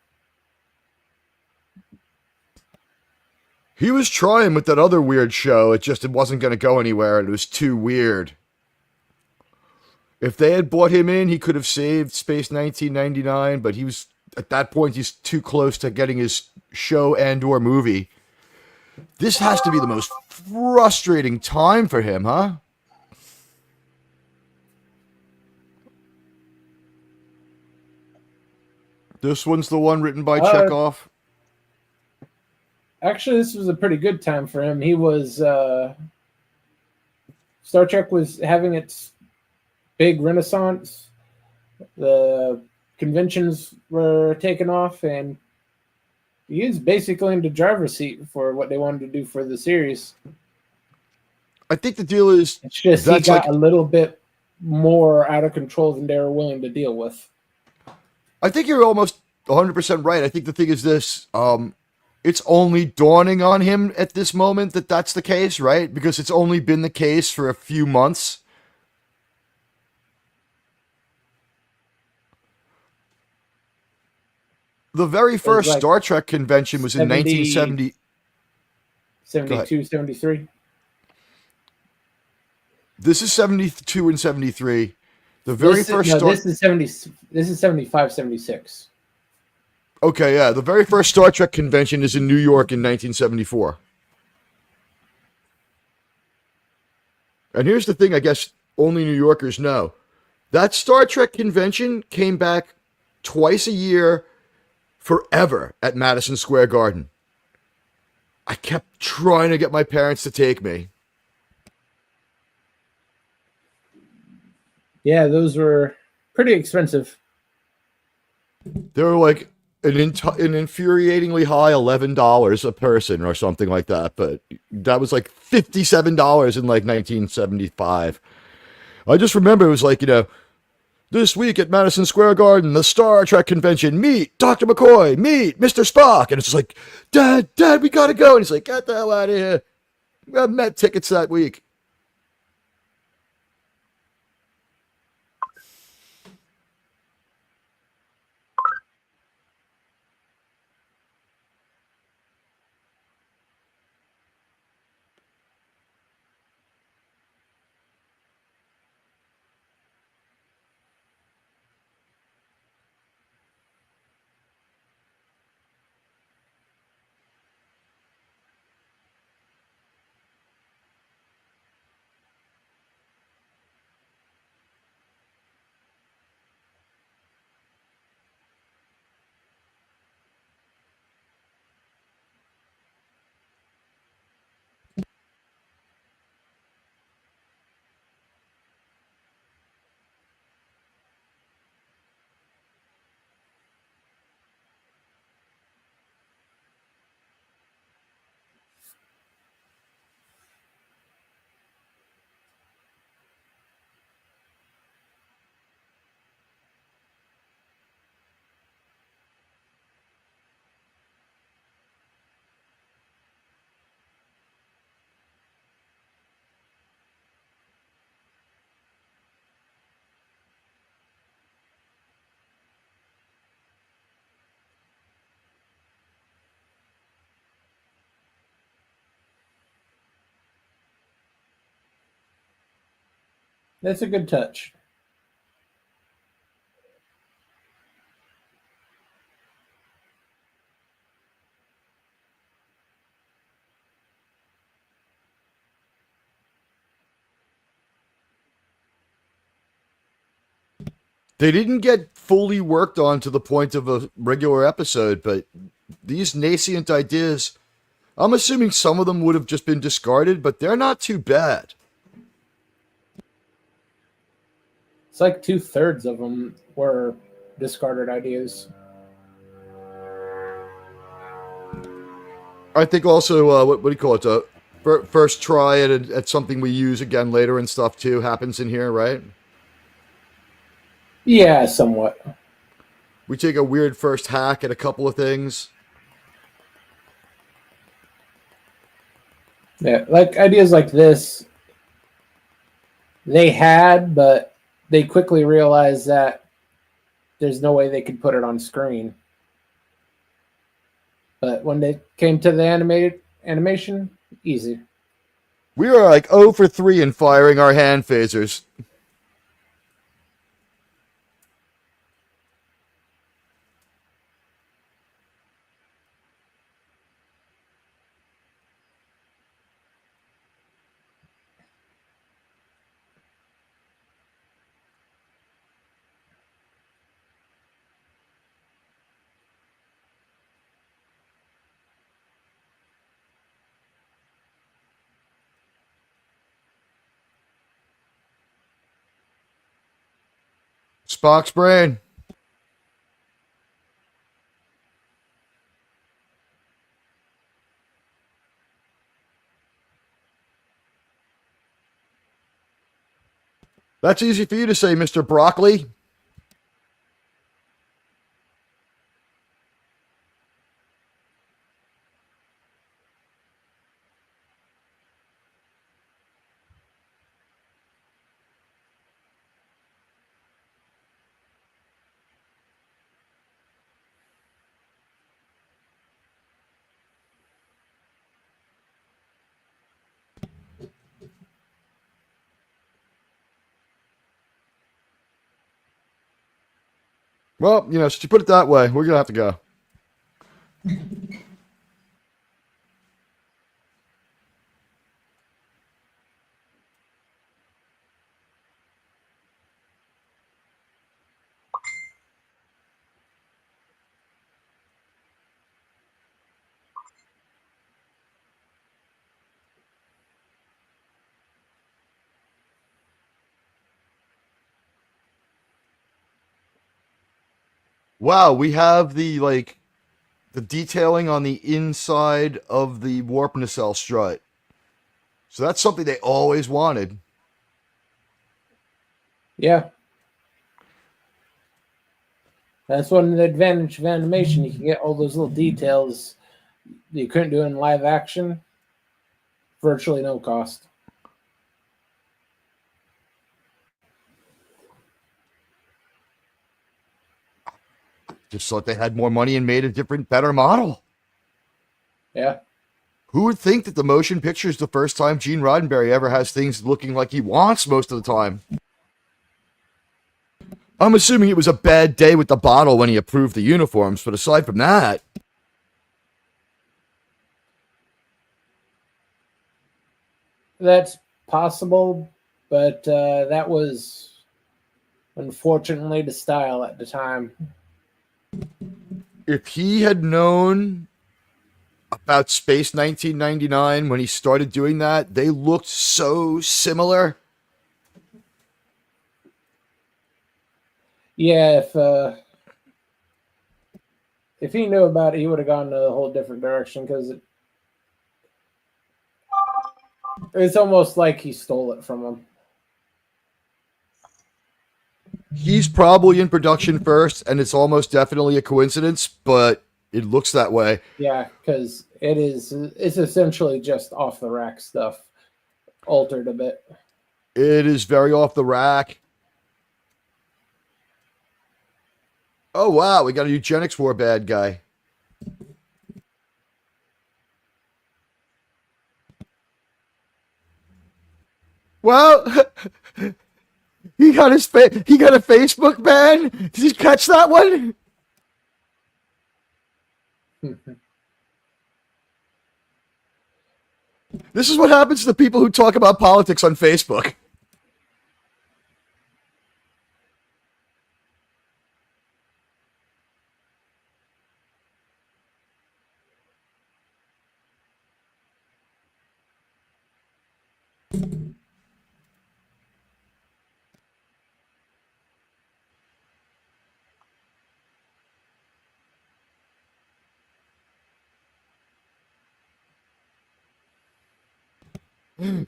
He was trying with that other weird show. It wasn't going to go anywhere, and it was too weird. If they had brought him in, he could have saved Space 1999, but he was at that point he's too close to getting his show and/or movie. This has to be the most frustrating time for him, huh? This one's the one written by Chekhov. Actually, this was a pretty good time for him. He was Star Trek was having its big renaissance. The conventions were taking off, and he was basically in the driver's seat for what they wanted to do for the series. I think the deal is it's just he got a little bit more out of control than they were willing to deal with. I think you're almost 100% right. I think the thing is this. It's only dawning on him at this moment that that's the case, right? Because it's only been the case for a few months. The very first like Star Trek convention was in 1970. 72, 73. This is 72 and 73. The very first Star... This is 70. This is 75, 76. Okay, yeah. The very first Star Trek convention is in New York in 1974. And here's the thing, I guess only New Yorkers know. That Star Trek convention came back twice a year forever at Madison Square Garden. I kept trying to get my parents to take me. Yeah, those were pretty expensive. They were like an infuriatingly high $11 a person or something like that, but that was like $57 in like 1975. I just remember it was like, this This week at Madison Square Garden, the Star Trek convention, meet Dr. McCoy, meet Mr. Spock. And it's just like, Dad, we gotta go. And he's like, get the hell out of here. We have Met tickets that week. That's a good touch. They didn't get fully worked on to the point of a regular episode, but these nascent ideas, I'm assuming some of them would have just been discarded, but they're not too bad. It's like 2/3 of them were discarded ideas. I think also, what do you call it? First try at something we use again later and stuff too happens in here, right? Yeah, somewhat. We take a weird first hack at a couple of things. Yeah, like ideas like this, they had, but they quickly realized that there's no way they could put it on screen. But when they came to the animation, easy. We are like 0 for 3 in firing our hand phasers. Spock's brain. That's easy for you to say, Mr. Broccoli. Well, since you put it that way, we're going to have to go. Wow, we have the detailing on the inside of the warp nacelle strut. So that's something they always wanted. Yeah. That's one of the advantage of animation. You can get all those little details that you couldn't do in live action. Virtually no cost. Just thought they had more money and made a different, better model. Yeah. Who would think that the motion picture is the first time Gene Roddenberry ever has things looking like he wants most of the time? I'm assuming it was a bad day with the bottle when he approved the uniforms, but aside from that, That's possible, but that was unfortunately the style at the time. if he had known about Space 1999 when he started doing that, they looked so similar. Yeah, if he knew about it, he would have gone in a whole different direction because it's almost like he stole it from him. He's probably in production first, and it's almost definitely a coincidence, but it looks that way. Yeah, because it's essentially just off the rack stuff, altered a bit. It is very off the rack. Oh, wow, we got a eugenics war bad guy. Well, he got he got a Facebook ban. Did you catch that one? This is what happens to the people who talk about politics on Facebook.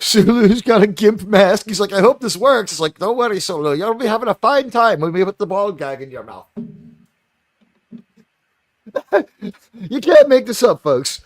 Sulu's got a gimp mask. He's like, I hope this works. It's like, don't worry, Sulu. You'll be having a fine time when we put the ball gag in your mouth. You can't make this up, folks.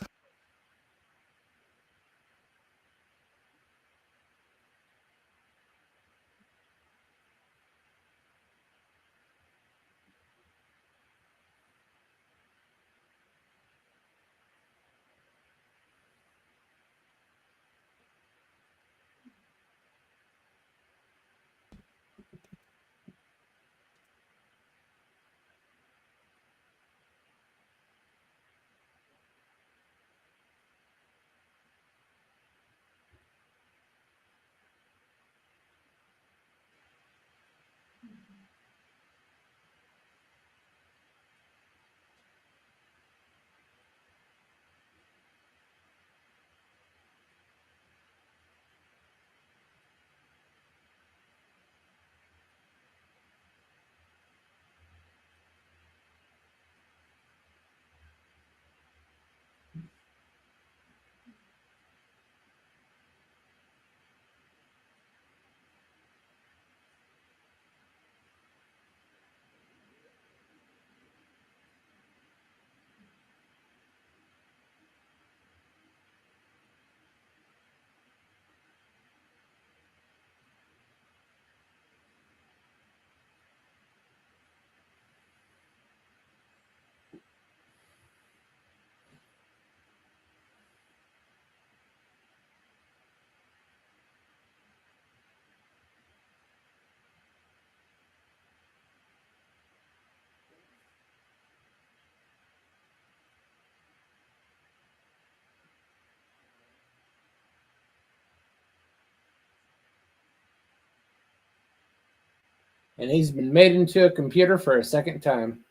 And he's been made into a computer for a second time.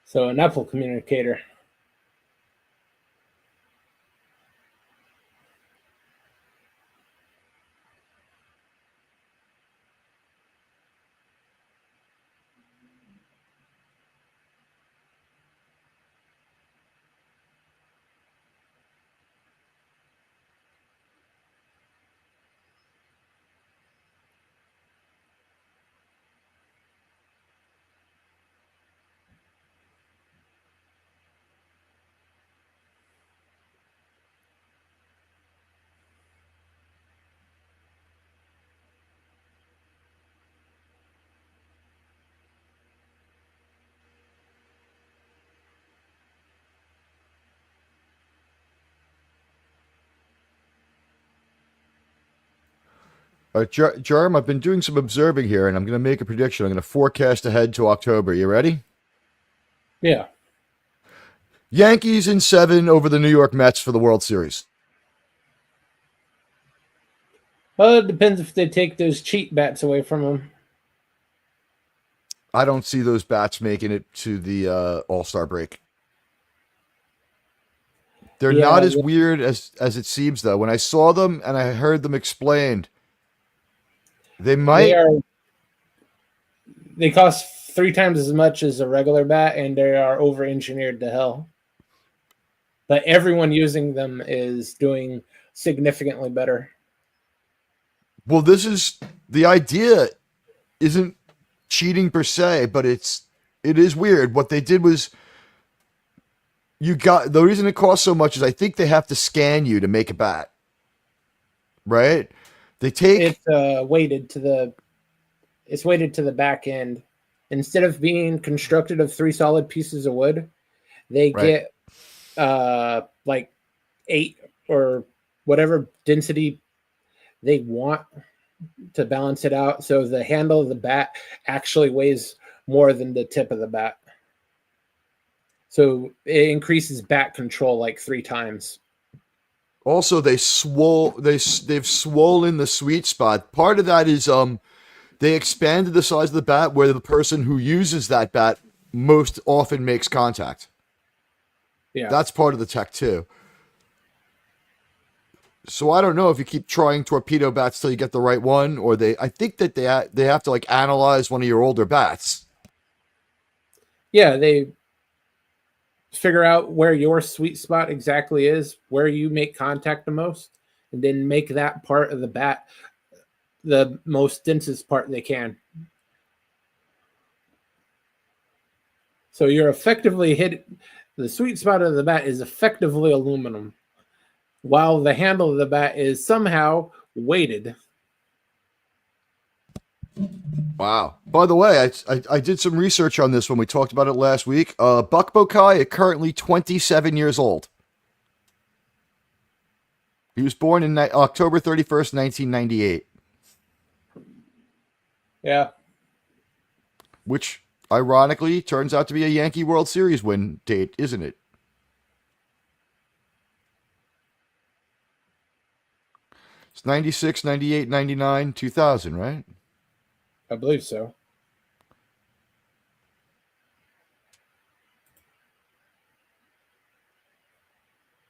So an Apple communicator. Germ, I've been doing some observing here, and I'm going to make a prediction. I'm going to forecast ahead to October. You ready? Yeah. Yankees in 7 over the New York Mets for the World Series. Well, it depends if they take those cheat bats away from them. I don't see those bats making it to the All-Star break. They're Yeah, not as weird as it seems, though. When I saw them and I heard them explained, they might. They cost 3 times as much as a regular bat, and they are over-engineered to hell. But everyone using them is doing significantly better. Well, this is the idea. Isn't cheating per se, but it is weird. What they did was the reason it costs so much is I think they have to scan you to make a bat, right? They take It's weighted to the back end. Instead of being constructed of 3 solid pieces of wood, they Right. get like 8 or whatever density they want to balance it out. So the handle of the bat actually weighs more than the tip of the bat. So it increases bat control like 3 times. Also they've swollen the sweet spot. Part of that is they expanded the size of the bat where the person who uses that bat most often makes contact. Yeah. That's part of the tech too. So I don't know if you keep trying torpedo bats till you get the right one, or I think that they have to like analyze one of your older bats. Yeah, they figure out where your sweet spot exactly is, where you make contact the most, and then make that part of the bat the most densest part they can. So you're effectively the sweet spot of the bat is effectively aluminum, while the handle of the bat is somehow weighted. Wow. By the way, I did some research on this when we talked about it last week. Buck Bokai is currently 27 years old. He was born in October 31st, 1998. Yeah. Which, ironically, turns out to be a Yankee World Series win date, isn't it? It's 96, 98, 99, 2000, right? I believe so.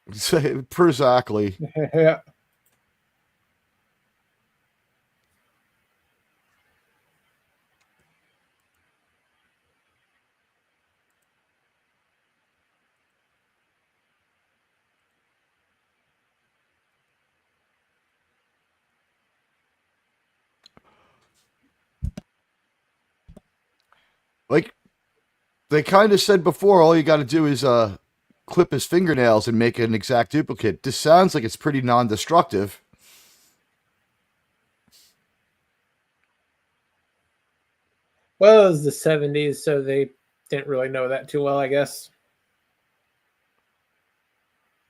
Exactly. Yeah. Like they kind of said before, all you got to do is clip his fingernails and make an exact duplicate. This sounds like it's pretty non-destructive. Well, it was the 70s, so they didn't really know that too well, I guess.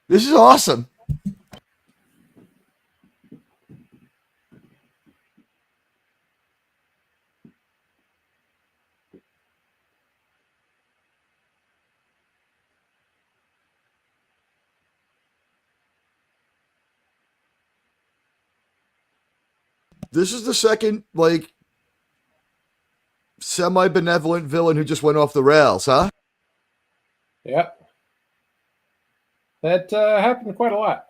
This is awesome. This is the second, like, semi-benevolent villain who just went off the rails, huh? Yep. That happened quite a lot.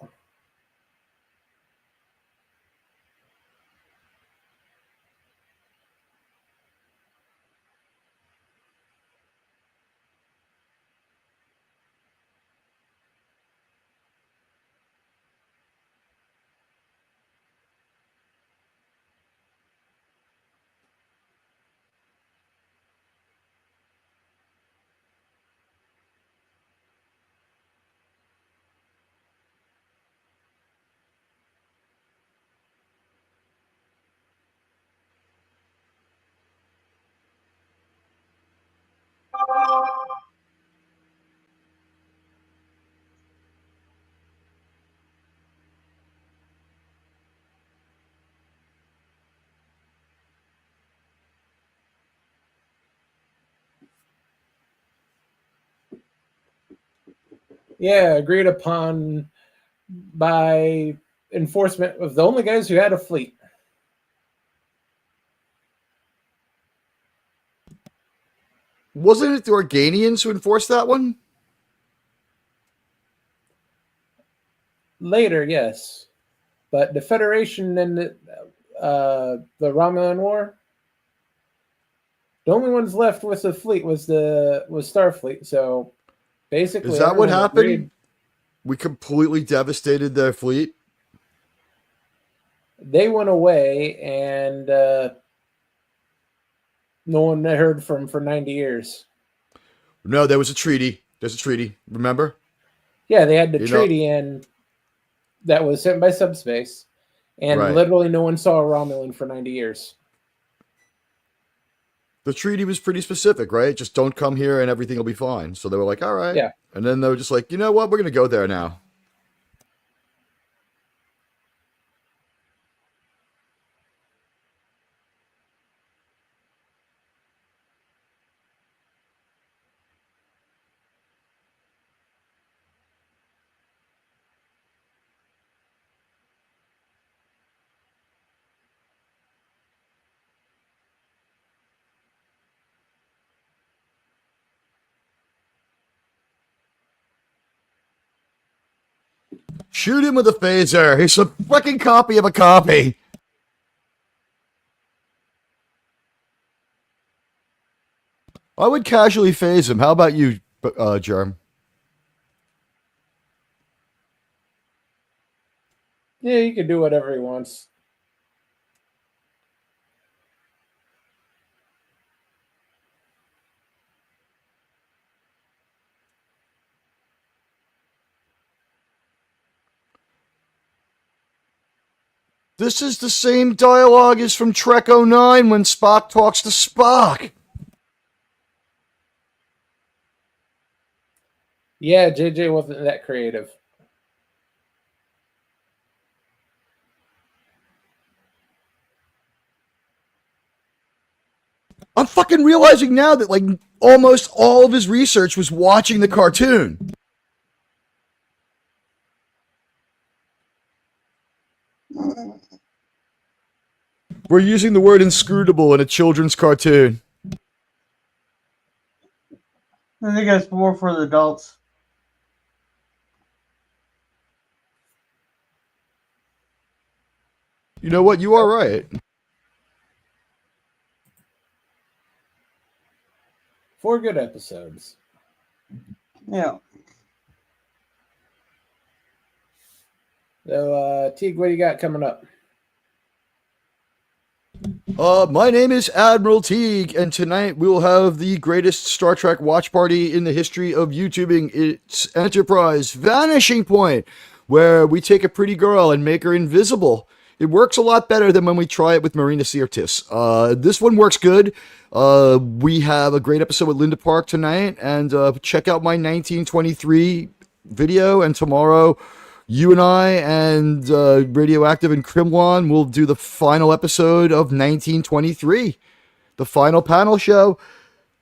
Yeah, agreed upon by enforcement of the only guys who had a fleet. Wasn't it the Organians who enforced that one? Later, yes. But the Federation and the Romulan War, the only ones left with the fleet was Starfleet. So basically, Is that what everyone happened? agreed. We completely devastated their fleet. They went away, and no one heard from for 90 years. No, there was a treaty. There's a treaty. Remember? Yeah, they had the You know- treaty, and that was sent by subspace, and Right. literally no one saw a Romulan for 90 years. The treaty was pretty specific, right? Just don't come here and everything will be fine. So they were like, all right. Yeah. And then they were just like, you know what? We're going to go there now. Shoot him with a phaser. He's a fucking copy of a copy. I would casually phase him. How about you, Germ? Yeah, he can do whatever he wants. This is the same dialogue as from Trek 09 when Spock talks to Spock. Yeah, JJ wasn't that creative. I'm fucking realizing now that, like, almost all of his research was watching the cartoon. We're using the word inscrutable in a children's cartoon. I think that's more for the adults. You know what? You are right. 4 good episodes. Yeah. So, Teague, what do you got coming up? My name is Admiral Teague, and tonight we will have the greatest Star Trek watch party in the history of YouTubing. It's Enterprise Vanishing Point, where we take a pretty girl and make her invisible. It works a lot better than when we try it with Marina Sirtis. This one works good. We have a great episode with Linda Park tonight, and check out my 1923 video, and tomorrow you and I and Radioactive and Krimlon will do the final episode of 1923, the final panel show.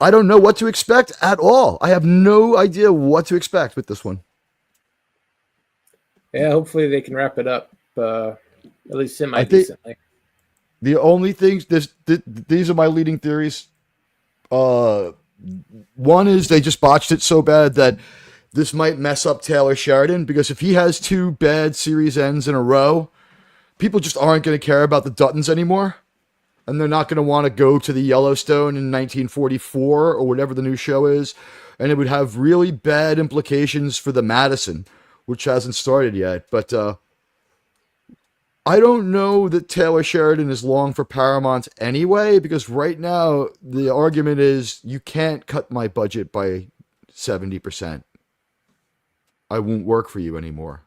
I don't know what to expect at all. I have no idea what to expect with this one. Yeah, hopefully they can wrap it up at least semi-decently. The only things, these are my leading theories. One is they just botched it so bad that this might mess up Taylor Sheridan, because if he has 2 bad series ends in a row, people just aren't going to care about the Duttons anymore. And they're not going to want to go to the Yellowstone in 1944 or whatever the new show is. And it would have really bad implications for the Madison, which hasn't started yet. But I don't know that Taylor Sheridan is long for Paramount anyway, because right now the argument is you can't cut my budget by 70%. I won't work for you anymore.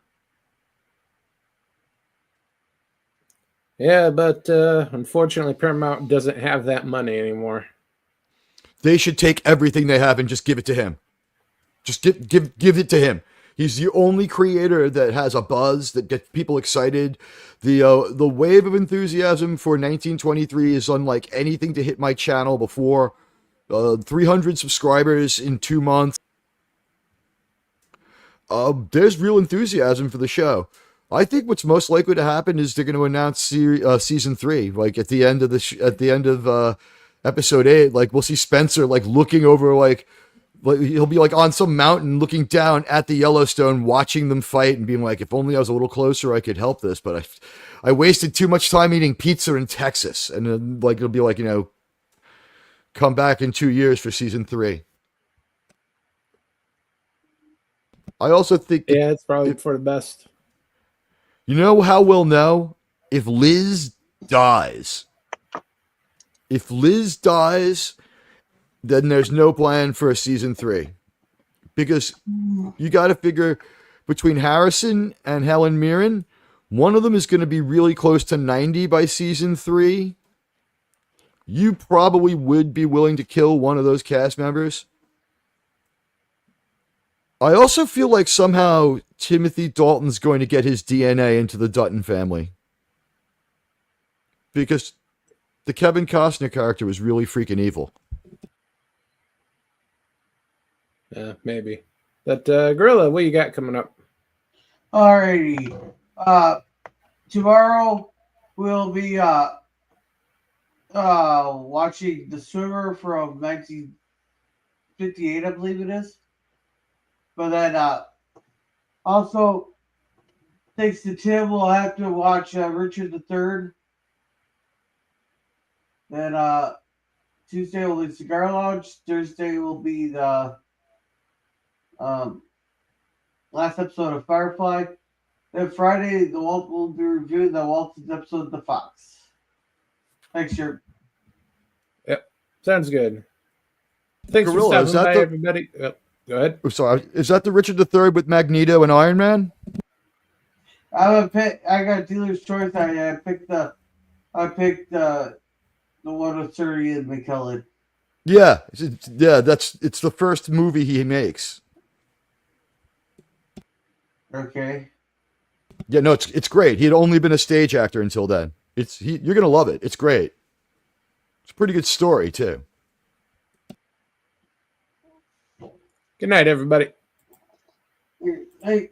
Yeah, but unfortunately, Paramount doesn't have that money anymore. They should take everything they have and just give it to him. Just give it to him. He's the only creator that has a buzz that gets people excited. The wave of enthusiasm for 1923 is unlike anything to hit my channel before. 300 subscribers in 2 months. There's real enthusiasm for the show. I think what's most likely to happen is they're going to announce season 3, like at the end of episode 8. Like we'll see Spencer like looking over, like he'll be like on some mountain looking down at the Yellowstone, watching them fight and being like, if only I was a little closer, I could help this. But I wasted too much time eating pizza in Texas. And then like it'll be like, come back in 2 years for season 3. I also think Yeah, it's probably for the best. You know how we'll know? If Liz dies. If Liz dies, then there's no plan for a season 3. Because you got to figure between Harrison and Helen Mirren, one of them is going to be really close to 90 by season 3. You probably would be willing to kill one of those cast members. I also feel like somehow Timothy Dalton's going to get his DNA into the Dutton family. Because the Kevin Costner character was really freaking evil. Yeah, maybe. But Gorilla, what you got coming up? Alrighty. Tomorrow we'll be watching The Swimmer from 1958, I believe it is. But then also, thanks to Tim, we'll have to watch Richard III. Then Tuesday will be Cigar Lounge. Thursday will be the last episode of Firefly. Then Friday, we'll be reviewing the Walton's episode of The Fox. Thanks, Jerry. Yep, sounds good. Thanks Gorilla, for stopping by, everybody. Go ahead. Oh, sorry. Is that the Richard III with Magneto and Iron Man? I got dealer's choice. I picked the one with Sir Ian McKellen. Yeah, it's the first movie he makes. Okay. Yeah, no, it's great. He had only been a stage actor until then. You're gonna love it. It's great. It's a pretty good story too. Good night, everybody. Hey.